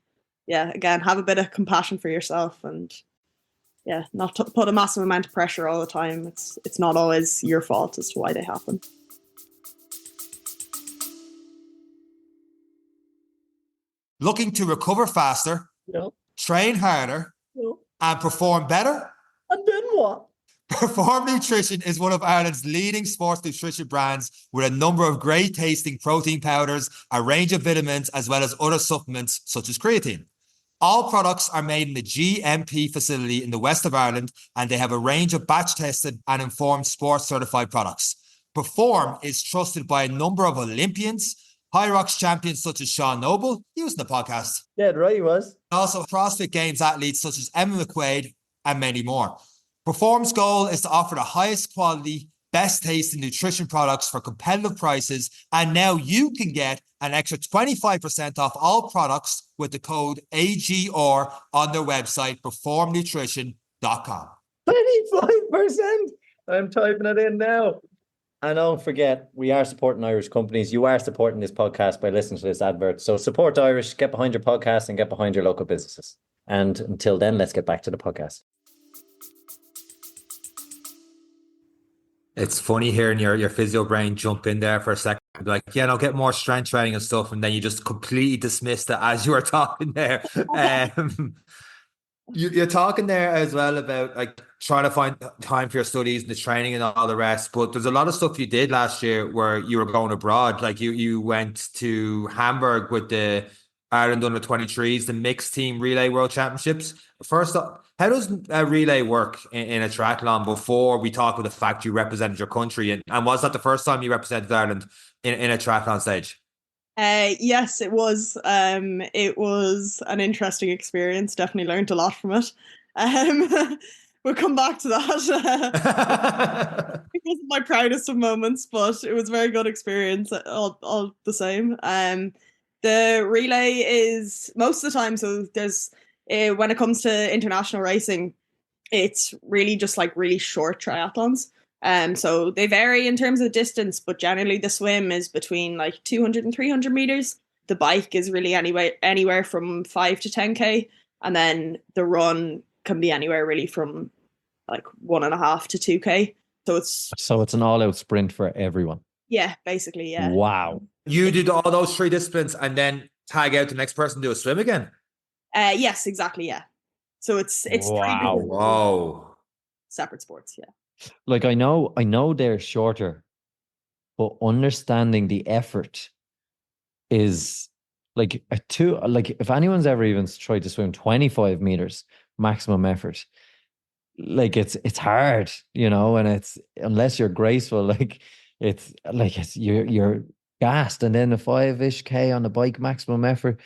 yeah, again, have a bit of compassion for yourself and yeah, not to put a massive amount of pressure all the time. It's not always your fault as to why they happen. Looking to recover faster, Yep. train harder, Yep. and perform better? And then what? Perform Nutrition is one of Ireland's leading sports nutrition brands with a number of great tasting protein powders, a range of vitamins, as well as other supplements such as creatine. All products are made in the GMP facility in the west of Ireland, and they have a range of batch tested and informed sports certified products. Perform is trusted by a number of Olympians, High Rocks champions such as Sean Noble, he was in the podcast. Yeah, right, he was. Also CrossFit Games athletes such as Emma McQuaid and many more. Perform's goal is to offer the highest quality, best tasting nutrition products for competitive prices, and now you can get an extra 25% off all products with the code AGR on their website, performnutrition.com. 25%? I'm typing it in now. And don't forget, we are supporting Irish companies. You are supporting this podcast by listening to this advert. So support Irish, get behind your podcast and get behind your local businesses. And until then, let's get back to the podcast. It's funny hearing your physio brain jump in there for a second, like, yeah, no, get more strength training and stuff, and then you just completely dismissed it as you were talking there. You're talking there as well about like trying to find time for your studies and the training and all the rest. But there's a lot of stuff you did last year where you were going abroad. Like you went to Hamburg with the Ireland under 23s, the mixed team relay world championships. First up, how does a relay work in a triathlon before we talk about the fact you represented your country? And was that the first time you represented Ireland in a triathlon stage? Yes, it was. It was an interesting experience. Definitely learned a lot from it. We'll come back to that. It wasn't my proudest of moments, but it was a very good experience all the same. The relay is most of the time, so there's when it comes to international racing, it's really just like really short triathlons. So they vary in terms of distance, but generally the swim is between like 200 and 300 meters. The bike is really anywhere from 5 to 10K. And then the run can be anywhere really from like 1.5 to 2K. So it's an all-out sprint for everyone. Yeah, basically, yeah. Wow. You did all those three disciplines and then tag out the next person to do a swim again? Yes, exactly, yeah. So it's wow. Whoa. Separate sports, yeah. Like I know they're shorter, but understanding the effort is like if anyone's ever even tried to swim 25 meters maximum effort, like it's hard, and it's unless you're graceful, like it's you're gassed, and then the 5-ish K on the bike maximum effort,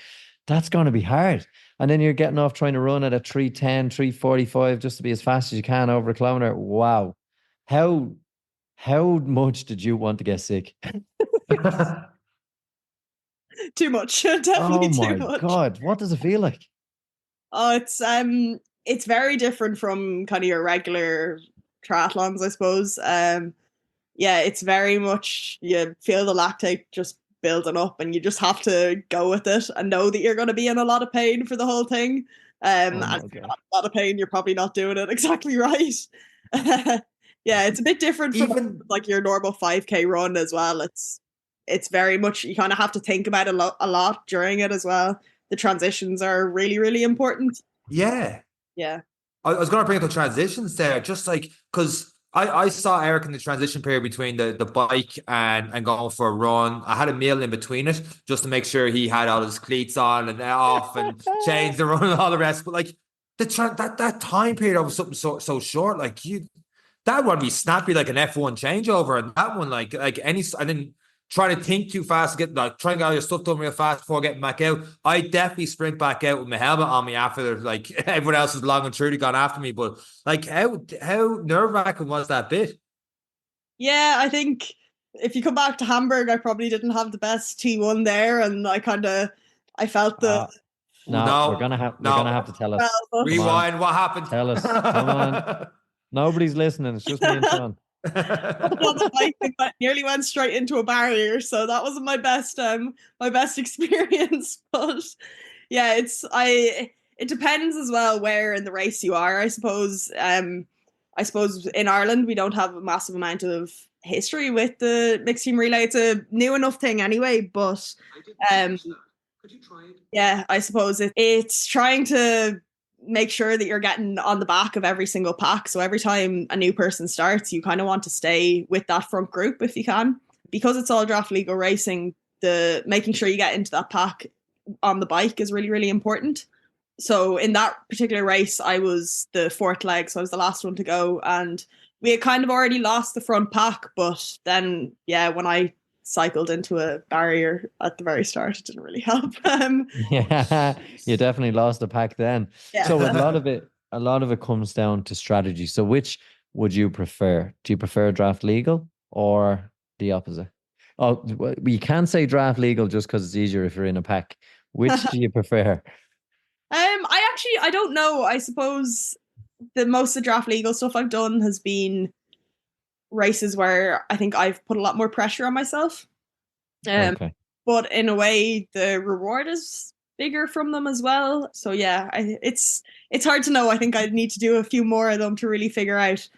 that's going to be hard. And then you're getting off trying to run at a 3:10, 3:45 just to be as fast as you can over a kilometer. Wow. How much did you want to get sick? Too much. Definitely too much. Oh my God. What does it feel like? Oh, it's very different from kind of your regular triathlons, I suppose. Yeah, it's very much, you feel the lactate just building up and you just have to go with it and know that you're going to be in a lot of pain for the whole thing. And a lot of pain, you're probably not doing it exactly right. Yeah, it's a bit different from even like your normal 5K run as well. It's very much, you kind of have to think about it a lot during it as well. The transitions are really, really important. Yeah. Yeah. I was going to bring up the transitions there, just like, because I saw Eric in the transition period between the bike and going for a run. I had a meal in between it just to make sure he had all his cleats on and off and changed the run and all the rest. But like that time period was something so short. Like that one be snappy like an F1 changeover, and that one like any, and then trying to think too fast, trying to get all your stuff done real fast before getting back out. I definitely sprint back out with my helmet on me after like everyone else has long and truly gone after me. But like how nerve-wracking was that bit? Yeah, I think if you come back to Hamburg, I probably didn't have the best T1 there, and I felt the we're gonna have to tell us. Rewind. What happened? Tell us. Come on. Nobody's listening. It's just me and Sean. I nearly went straight into a barrier, so that wasn't my best experience. But yeah, it depends as well where in the race you are. I suppose in Ireland we don't have a massive amount of history with the mixed team relay. It's a new enough thing anyway, but could you try it? Yeah, I suppose it's trying to make sure that you're getting on the back of every single pack. So every time a new person starts, you kind of want to stay with that front group if you can. Because it's all draft legal racing, the making sure you get into that pack on the bike is really, really important. So in that particular race, I was the fourth leg, so I was the last one to go. And we had kind of already lost the front pack, but then, yeah, when I cycled into a barrier at the very start, it didn't really help. Yeah, you definitely lost the pack then. Yeah. So a lot of it comes down to strategy. So which would you prefer? Do you prefer draft legal or the opposite? Oh, you can't say draft legal just because it's easier if you're in a pack. Which do you prefer? I don't know. I suppose the most of draft legal stuff I've done has been races where I think I've put a lot more pressure on myself. Okay. But in a way, the reward is bigger from them as well. So yeah, it's hard to know. I think I need to do a few more of them to really figure out.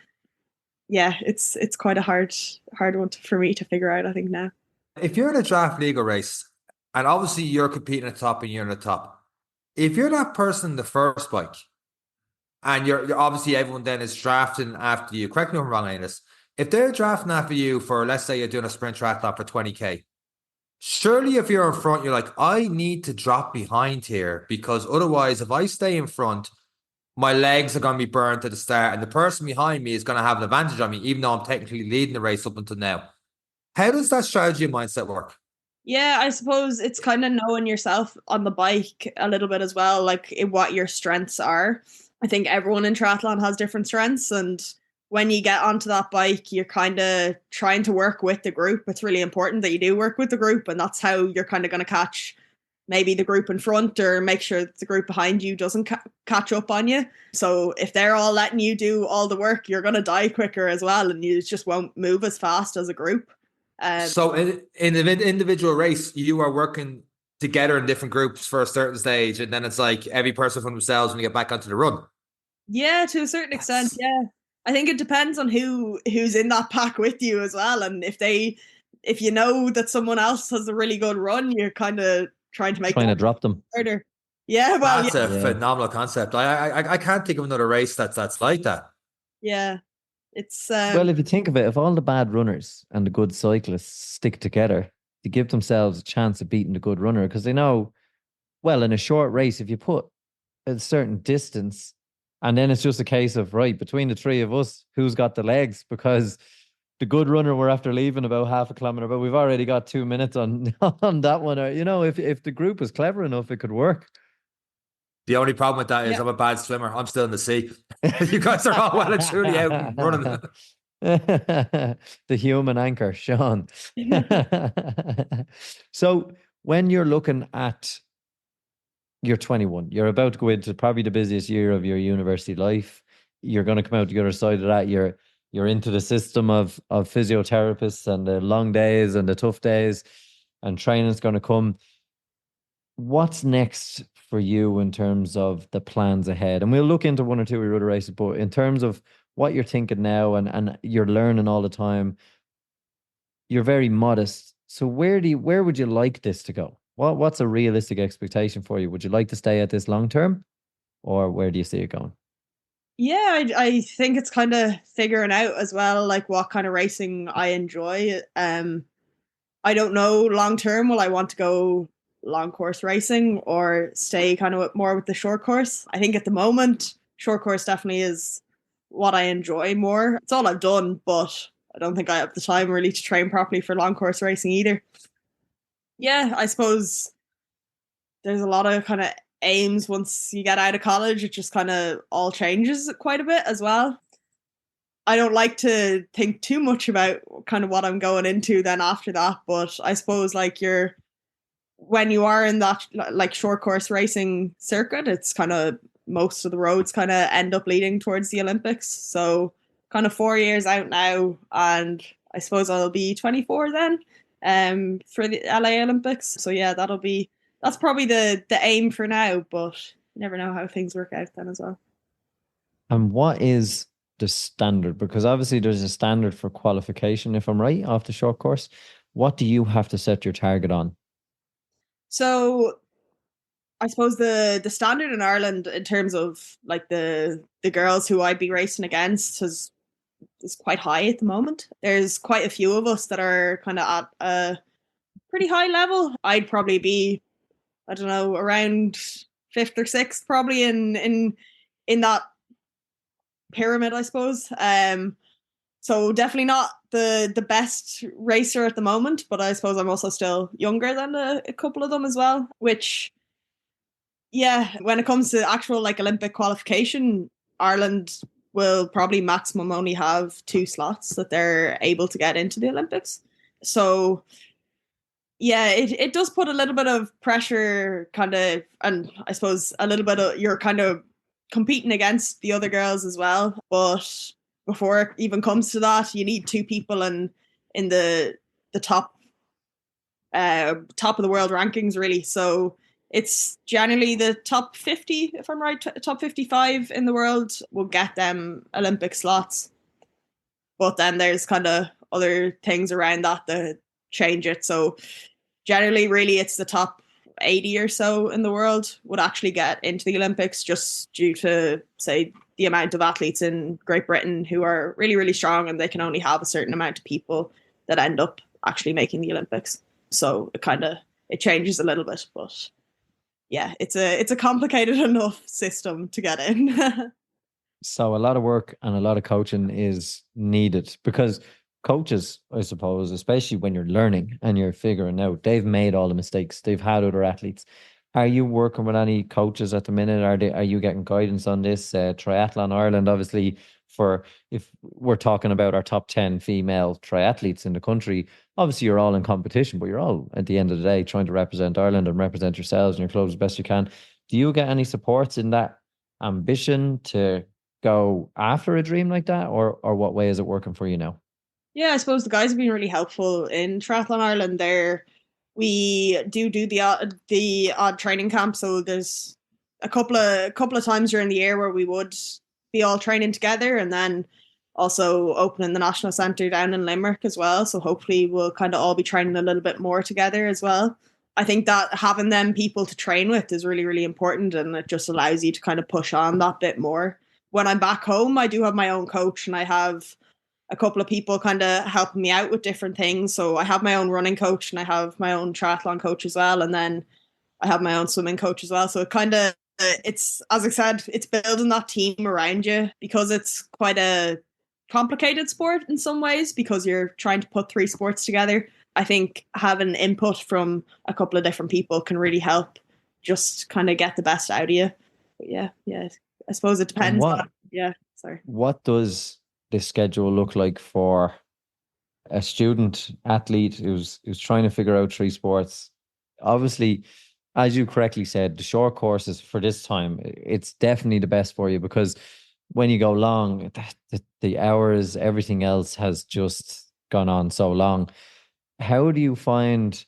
Yeah, it's quite a hard one for me to figure out, I think, now. If you're in a draft legal race, and obviously you're competing at the top and you're in the top, if you're that person in the first bike, and you're obviously everyone then is drafting after you, correct me if I'm wrong, Anus, if they're drafting after you for, let's say you're doing a sprint triathlon for 20K, surely if you're in front, you're like, I need to drop behind here, because otherwise, if I stay in front, my legs are going to be burned at the start, and the person behind me is going to have an advantage on me, even though I'm technically leading the race up until now. How does that strategy and mindset work? Yeah, I suppose it's kind of knowing yourself on the bike a little bit as well, like what your strengths are. I think everyone in triathlon has different strengths, and when you get onto that bike, you're kind of trying to work with the group. It's really important that you do work with the group, and that's how you're kind of going to catch maybe the group in front, or make sure that the group behind you doesn't catch up on you. So if they're all letting you do all the work, you're going to die quicker as well, and you just won't move as fast as a group. So in an individual race, you are working together in different groups for a certain stage, and then it's like every person for themselves when you get back onto the run. Yeah, to a certain extent, yeah. I think it depends on who's in that pack with you as well, and if you know that someone else has a really good run, you're kind of trying to drop them harder. Yeah, well, That's a phenomenal concept. I can't think of another race that's like that. Yeah, it's well, if you think of it, if all the bad runners and the good cyclists stick together to give themselves a chance of beating the good runner, because they know, well, in a short race, if you put a certain distance, and then it's just a case of, right, between the three of us, who's got the legs? Because the good runner, we're after leaving about half a kilometer, but we've already got 2 minutes on that one. Or, if the group is clever enough, it could work. The only problem with that is I'm a bad swimmer. I'm still in the sea. You guys are all well and truly out and running. The human anchor, Sean. So when you're looking at, you're 21, you're about to go into probably the busiest year of your university life. You're going to come out the other side of that. You're into the system of physiotherapists and the long days and the tough days, and training's going to come. What's next for you in terms of the plans ahead? And we'll look into one or two of your other races, but in terms of what you're thinking now, and you're learning all the time, you're very modest. So where would you like this to go? What's a realistic expectation for you? Would you like to stay at this long term, or where do you see it going? Yeah, I think it's kind of figuring out as well, like what kind of racing I enjoy. I don't know long term, will I want to go long course racing or stay kind of more with the short course? I think at the moment, short course definitely is what I enjoy more. It's all I've done, but I don't think I have the time really to train properly for long course racing either. Yeah, I suppose there's a lot of kind of aims once you get out of college. It just kind of all changes quite a bit as well. I don't like to think too much about kind of what I'm going into then after that, but I suppose like when you are in that like short course racing circuit, it's kind of most of the roads kind of end up leading towards the Olympics. So kind of 4 years out now, and I suppose I'll be 24 then for the LA Olympics. So yeah, that's probably the aim for now, but you never know how things work out then as well. And what is the standard? Because obviously there's a standard for qualification, if I'm right, off the short course. What do you have to set your target on? So I suppose the standard in Ireland in terms of like the girls who I'd be racing against is quite high at the moment. There's quite a few of us that are kind of at a pretty high level. I'd probably be, I don't know, around 5th or 6th probably in that pyramid, I suppose. So definitely not the best racer at the moment, but I suppose I'm also still younger than a couple of them as well, which, yeah, when it comes to actual like Olympic qualification, Ireland will probably maximum only have 2 slots that they're able to get into the Olympics. So yeah, it does put a little bit of pressure kind of, and I suppose a little bit of, you're kind of competing against the other girls as well. But before it even comes to that, you need two people in the top of the world rankings, really. So it's generally the top 50, if I'm right, top 55 in the world will get them Olympic slots. But then there's kind of other things around that change it. So generally, really, it's the top 80 or so in the world would actually get into the Olympics, just due to, say, the amount of athletes in Great Britain who are really, really strong, and they can only have a certain amount of people that end up actually making the Olympics. So it changes a little bit, but yeah, it's a complicated enough system to get in. So a lot of work and a lot of coaching is needed, because coaches, I suppose, especially when you're learning and you're figuring out, they've made all the mistakes. They've had other athletes. Are you working with any coaches at the minute? Are you getting guidance on this? Triathlon Ireland, obviously, if we're talking about our top 10 female triathletes in the country, obviously you're all in competition, but you're all, at the end of the day, trying to represent Ireland and represent yourselves and your clubs as best you can. Do you get any supports in that ambition to go after a dream like that, or what way is it working for you now? Yeah, I suppose the guys have been really helpful in Triathlon Ireland. We do the odd training camp, so there's a couple of times during the year where we would be all training together, and then also opening the National Centre down in Limerick as well. So hopefully we'll kind of all be training a little bit more together as well. I think that having them people to train with is really, really important, and it just allows you to kind of push on that bit more. When I'm back home, I do have my own coach, and I have a couple of people kind of helping me out with different things. So I have my own running coach, and I have my own triathlon coach as well. And then I have my own swimming coach as well. So it's, as I said, it's building that team around you, because it's quite a complicated sport in some ways, because you're trying to put three sports together. I think having input from a couple of different people can really help just kind of get the best out of you. But yeah. I suppose it depends. What does the schedule look like for a student athlete who's trying to figure out three sports? Obviously, as you correctly said, the short courses for this time, it's definitely the best for you, because when you go long, the hours, everything else has just gone on so long. How do you find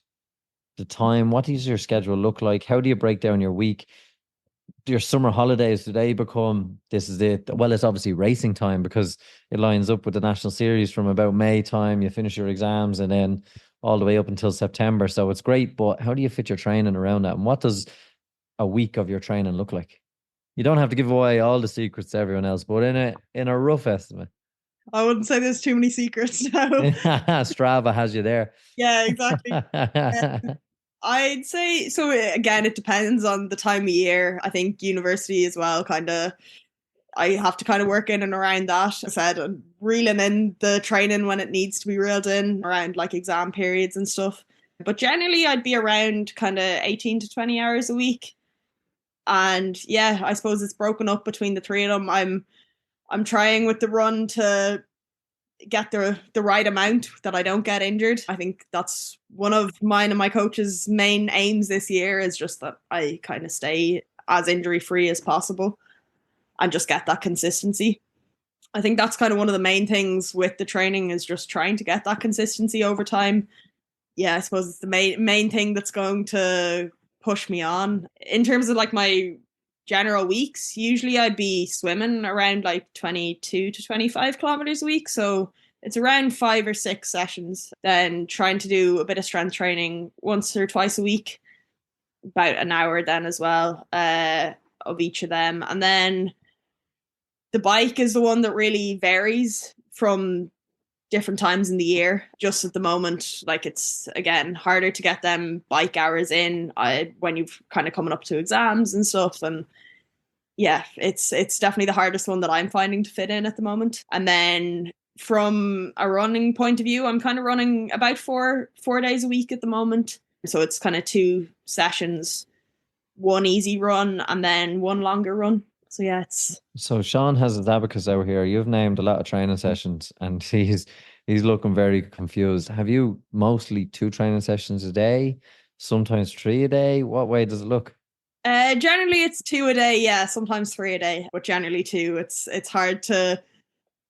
the time? What does your schedule look like? How do you break down your week? Your summer holidays, do they become, this is it? Well, it's obviously racing time, because it lines up with the national series from about May time. You finish your exams and then all the way up until September. So it's great, but how do you fit your training around that? And what does a week of your training look like? You don't have to give away all the secrets to everyone else, but in a rough estimate. I wouldn't say there's too many secrets now. Strava has you there. Yeah, exactly. I'd say, so again, it depends on the time of year. I think university as well, I have to kind of work in and around that. I said, I'm reeling in the training when it needs to be reeled in around like exam periods and stuff. But generally I'd be around kind of 18 to 20 hours a week. And yeah, I suppose it's broken up between the three of them. I'm trying with the run to get the right amount that I don't get injured. I think that's one of mine and my coach's main aims this year, is just that I kind of stay as injury free as possible and just get that consistency. I think that's kind of one of the main things with the training, is just trying to get that consistency over time. Yeah, I suppose it's the main thing that's going to push me on. In terms of like my general weeks, usually I'd be swimming around like 22 to 25 kilometers a week. So it's around 5 or 6 sessions. Then trying to do a bit of strength training once or twice a week, about an hour then as well, of each of them. And then the bike is the one that really varies from different times in the year. Just at the moment, like, it's again harder to get them bike hours in when you've kind of coming up to exams and stuff. And yeah, it's definitely the hardest one that I'm finding to fit in at the moment. And then from a running point of view, I'm kind of running about four days a week at the moment. So it's kind of 2 sessions, 1 easy run and then 1 longer run. So yeah, it's... So Sean has his abacus out here. You've named a lot of training sessions and he's looking very confused. Have you mostly 2 training sessions a day? Sometimes 3 a day? What way does it look? Generally it's 2 a day, yeah, sometimes 3 a day, but generally 2. It's hard to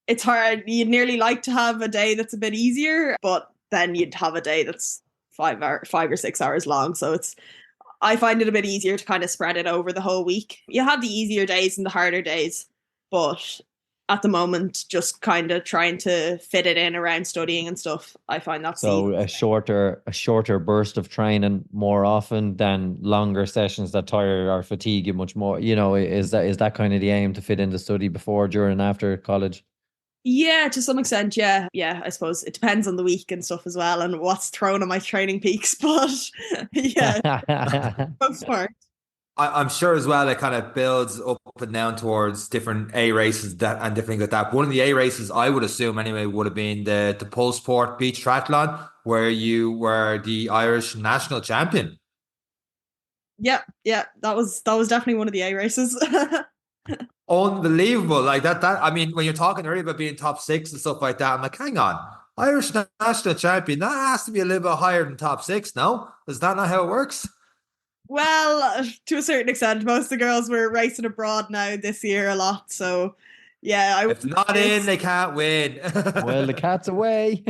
it's hard. You'd nearly like to have a day that's a bit easier, but then you'd have a day that's 5 or 6 hours long. So I find it a bit easier to kind of spread it over the whole week. You have the easier days and the harder days, but at the moment, just kind of trying to fit it in around studying and stuff. I find that's So a shorter burst of training more often than longer sessions that tire or fatigue you much more. Is that kind of the aim, to fit in the study before, during, and after college? Yeah, to some extent, yeah. Yeah, I suppose it depends on the week and stuff as well and what's thrown on my training peaks. But yeah, most part. I'm sure as well it kind of builds up and down towards different A races and different things like that. One of the A races, I would assume anyway, would have been the Pulsport Beach Triathlon, where you were the Irish national champion. Yeah, that was definitely one of the A races. Unbelievable. Like that, I mean, when you're talking earlier about being top 6 and stuff like that, I'm like, hang on, Irish national champion, that has to be a little bit higher than top 6, no? Is that not how it works? Well, to a certain extent, most of the girls were racing abroad now this year a lot. So, yeah. If not in, they can't win. Well, the cat's away.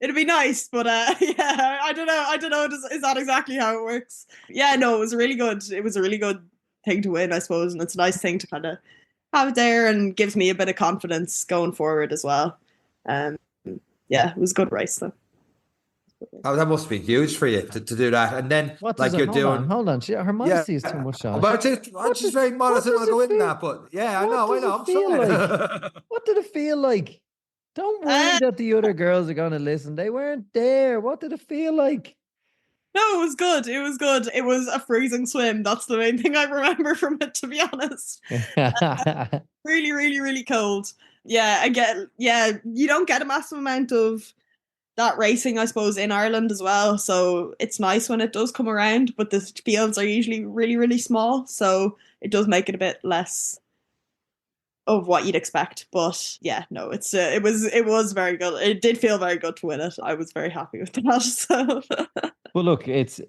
It'd be nice, but yeah, I don't know. Is that exactly how it works? Yeah, no, it was really good. It was a really good thing to win, I suppose, and it's a nice thing to kind of have it there, and gives me a bit of confidence going forward as well. Yeah, it was a good race though. Oh, that must be huge for you to do that. And then, What like, does you're it, doing. hold on. Her modesty is too much, Sean. But I'm just very modest. I don't want to go into that, but yeah, I know. I'm like? What did it feel like? Don't worry that the other girls are going to listen. They weren't there. What did it feel like? No, it was good. It was good. It was a freezing swim. That's the main thing I remember from it, to be honest. Really, really, really cold. Yeah, you don't get a massive amount of that racing, I suppose, in Ireland as well. So it's nice when it does come around, but the fields are usually really, really small. So it does make it a bit less of what you'd expect. But yeah, no, it was very good. It did feel very good to win it. I was very happy with that. So. Well, look, it's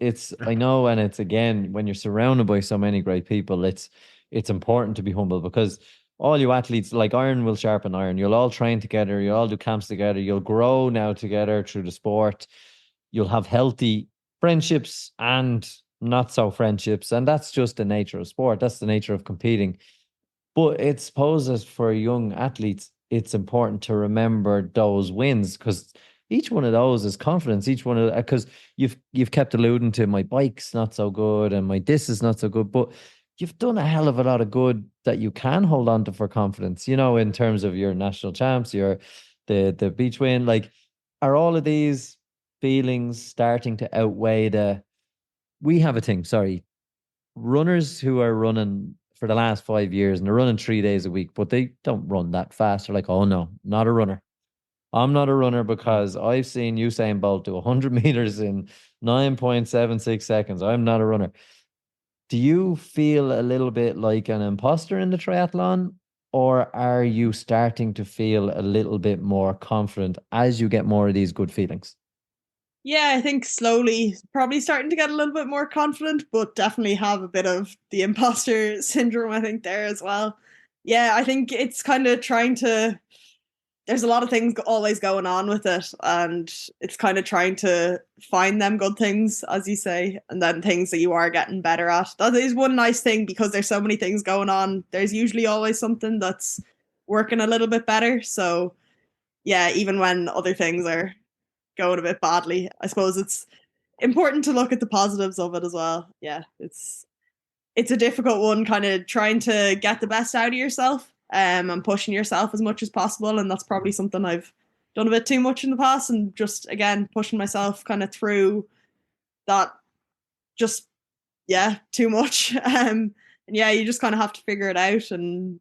I know, and it's, again, when you're surrounded by so many great people, it's important to be humble, because all you athletes, like, iron will sharpen iron. You'll all train together. You'll all do camps together. You'll grow now together through the sport. You'll have healthy friendships and not so friendships. And that's just the nature of sport. That's the nature of competing. But it's, suppose, as for young athletes, it's important to remember those wins, because each one of those is confidence. Each one of, because you've kept alluding to, my bike's not so good and my this is not so good, but you've done a hell of a lot of good that you can hold on to for confidence, in terms of your national champs, the beach win. Like, are all of these feelings starting to outweigh we have a thing, sorry, runners who are running for the last 5 years and they're running 3 days a week, but they don't run that fast. They're like, oh no, not a runner. I'm not a runner because I've seen Usain Bolt do 100 meters in 9.76 seconds. I'm not a runner. Do you feel a little bit like an imposter in the triathlon, or are you starting to feel a little bit more confident as you get more of these good feelings? Yeah, I think slowly, probably starting to get a little bit more confident, but definitely have a bit of the imposter syndrome, I think, there as well. Yeah, I think it's kind of there's a lot of things always going on with it, and it's kind of trying to find them good things, as you say, and then things that you are getting better at. That is one nice thing, because there's so many things going on. There's usually always something that's working a little bit better. So yeah, even when other things are going a bit badly, I suppose it's important to look at the positives of it as well. Yeah, it's a difficult one, kind of trying to get the best out of yourself, and pushing yourself as much as possible. And that's probably something I've done a bit too much in the past, and just, again, pushing myself kind of through that, just, yeah, too much. And yeah, you just kind of have to figure it out and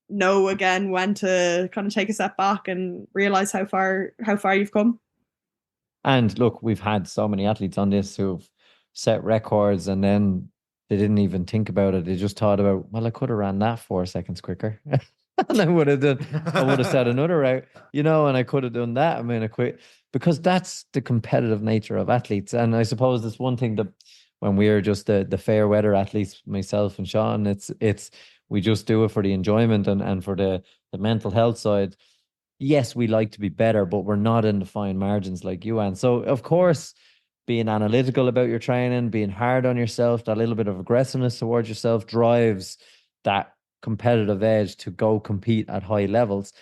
know, again, when to kind of take a step back and realize how far you've come. And look, we've had so many athletes on this who've set records and then they didn't even think about it. They just thought about, well, I could have ran that 4 seconds quicker. And I would have set another route, and I could have done that. I mean, I quit, because that's the competitive nature of athletes. And I suppose that's one thing that when we're just the fair weather athletes, myself and Sean, it's we just do it for the enjoyment and for the mental health side. Yes, we like to be better, but we're not in the fine margins like you. And so, of course, being analytical about your training, being hard on yourself, that little bit of aggressiveness towards yourself drives that competitive edge to go compete at high levels.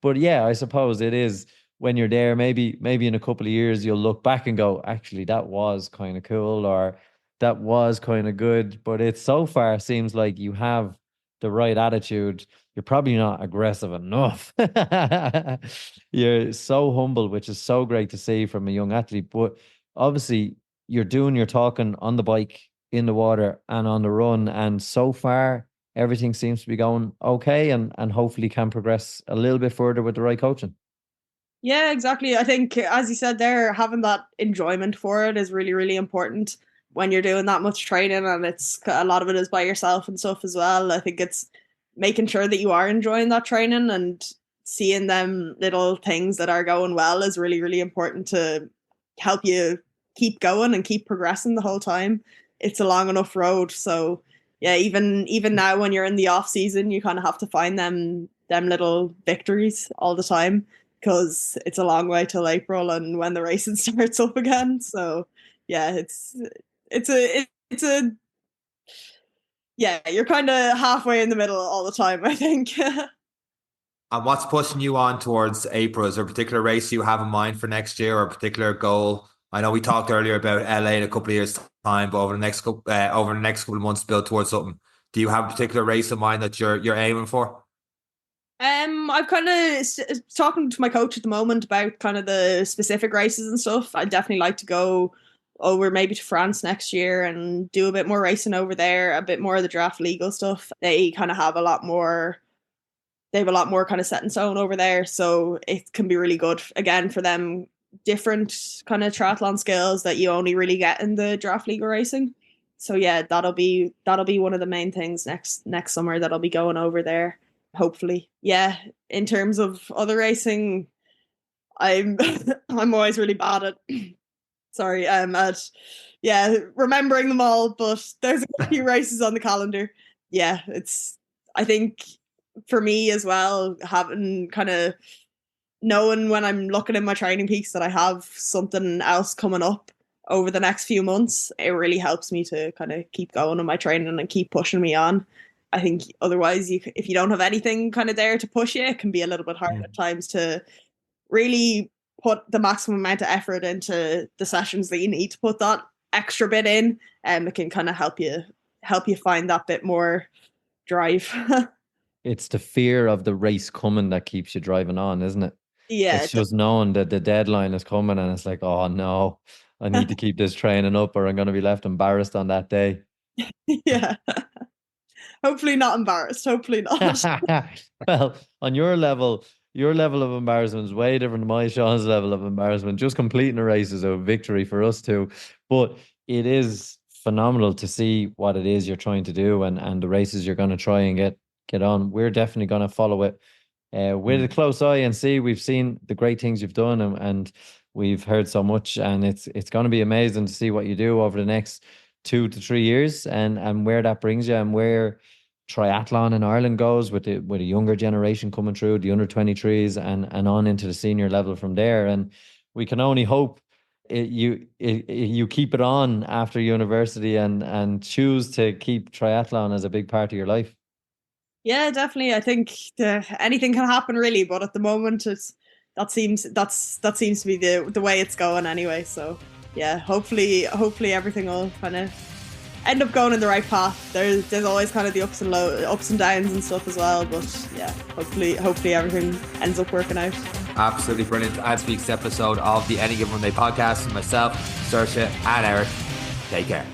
But yeah, I suppose it is when you're there, maybe in a couple of years, you'll look back and go, actually, that was kind of cool, or that was kind of good. But it so far seems like you have the right attitude. You're probably not aggressive enough. You're so humble, which is so great to see from a young athlete. But obviously, you're doing your talking on the bike, in the water, and on the run. And so far, everything seems to be going okay, and hopefully can progress a little bit further with the right coaching. Yeah, exactly. I think, as you said there, having that enjoyment for it is really, really important when you're doing that much training, and it's a lot of it is by yourself and stuff as well. I think it's making sure that you are enjoying that training and seeing them little things that are going well is really, really important to help you keep going and keep progressing the whole time. It's a long enough road. So yeah, even now when you're in the off season, you kind of have to find them little victories all the time, because it's a long way till April and when the racing starts up again. So yeah, it's a yeah, you're kind of halfway in the middle all the time, I think. And what's pushing you on towards April? Is there a particular race you have in mind for next year, or a particular goal? I know we talked earlier about LA in a couple of years' time, but over the next couple of months, build towards something. Do you have a particular race in mind that you're aiming for? I've kind of talking to my coach at the moment about kind of the specific races and stuff. I'd definitely like to go over maybe to France next year and do a bit more racing over there, a bit more of the draft legal stuff. They kind of have a lot more kind of set in stone over there, so it can be really good again for them, different kind of triathlon skills that you only really get in the draft legal racing. So yeah, that'll be one of the main things next summer that I'll be going over there, hopefully. Yeah, in terms of other racing, I'm I'm always really bad at sorry, at remembering them all, but there's a few races on the calendar. Yeah, it's, I think for me as well, having kind of knowing when I'm looking at my training peaks that I have something else coming up over the next few months, it really helps me to kind of keep going on my training and keep pushing me on. I think otherwise, if you don't have anything kind of there to push you, it can be a little bit hard at times to really put the maximum amount of effort into the sessions that you need to put that extra bit in. It can kind of help you find that bit more drive. It's the fear of the race coming that keeps you driving on, isn't it? Yeah, it's just knowing that the deadline is coming, and it's like, oh no, I need to keep this training up, or I'm going to be left embarrassed on that day. Yeah. Hopefully not embarrassed. Hopefully not. Well, on your level of embarrassment is way different to my Sean's level of embarrassment. Just completing a race is a victory for us too. But it is phenomenal to see what it is you're trying to do, and the races you're going to try and get on. We're definitely going to follow it with a close eye and see. We've seen the great things you've done, and we've heard so much, and it's going to be amazing to see what you do over the next 2 to 3 years, and where that brings you, and where triathlon in Ireland goes with a younger generation coming through, the under 23s, and on into the senior level from there. And we can only hope you keep it on after university and choose to keep triathlon as a big part of your life. Yeah, definitely. I think anything can happen really, but at the moment that seems to be the way it's going anyway. So yeah, hopefully everything will kind of end up going in the right path. There's always kind of the ups and downs and stuff as well, but yeah, hopefully everything ends up working out. Absolutely brilliant. This week's episode of the Any Given Day podcast with myself, Saoirse, and Eric. Take care.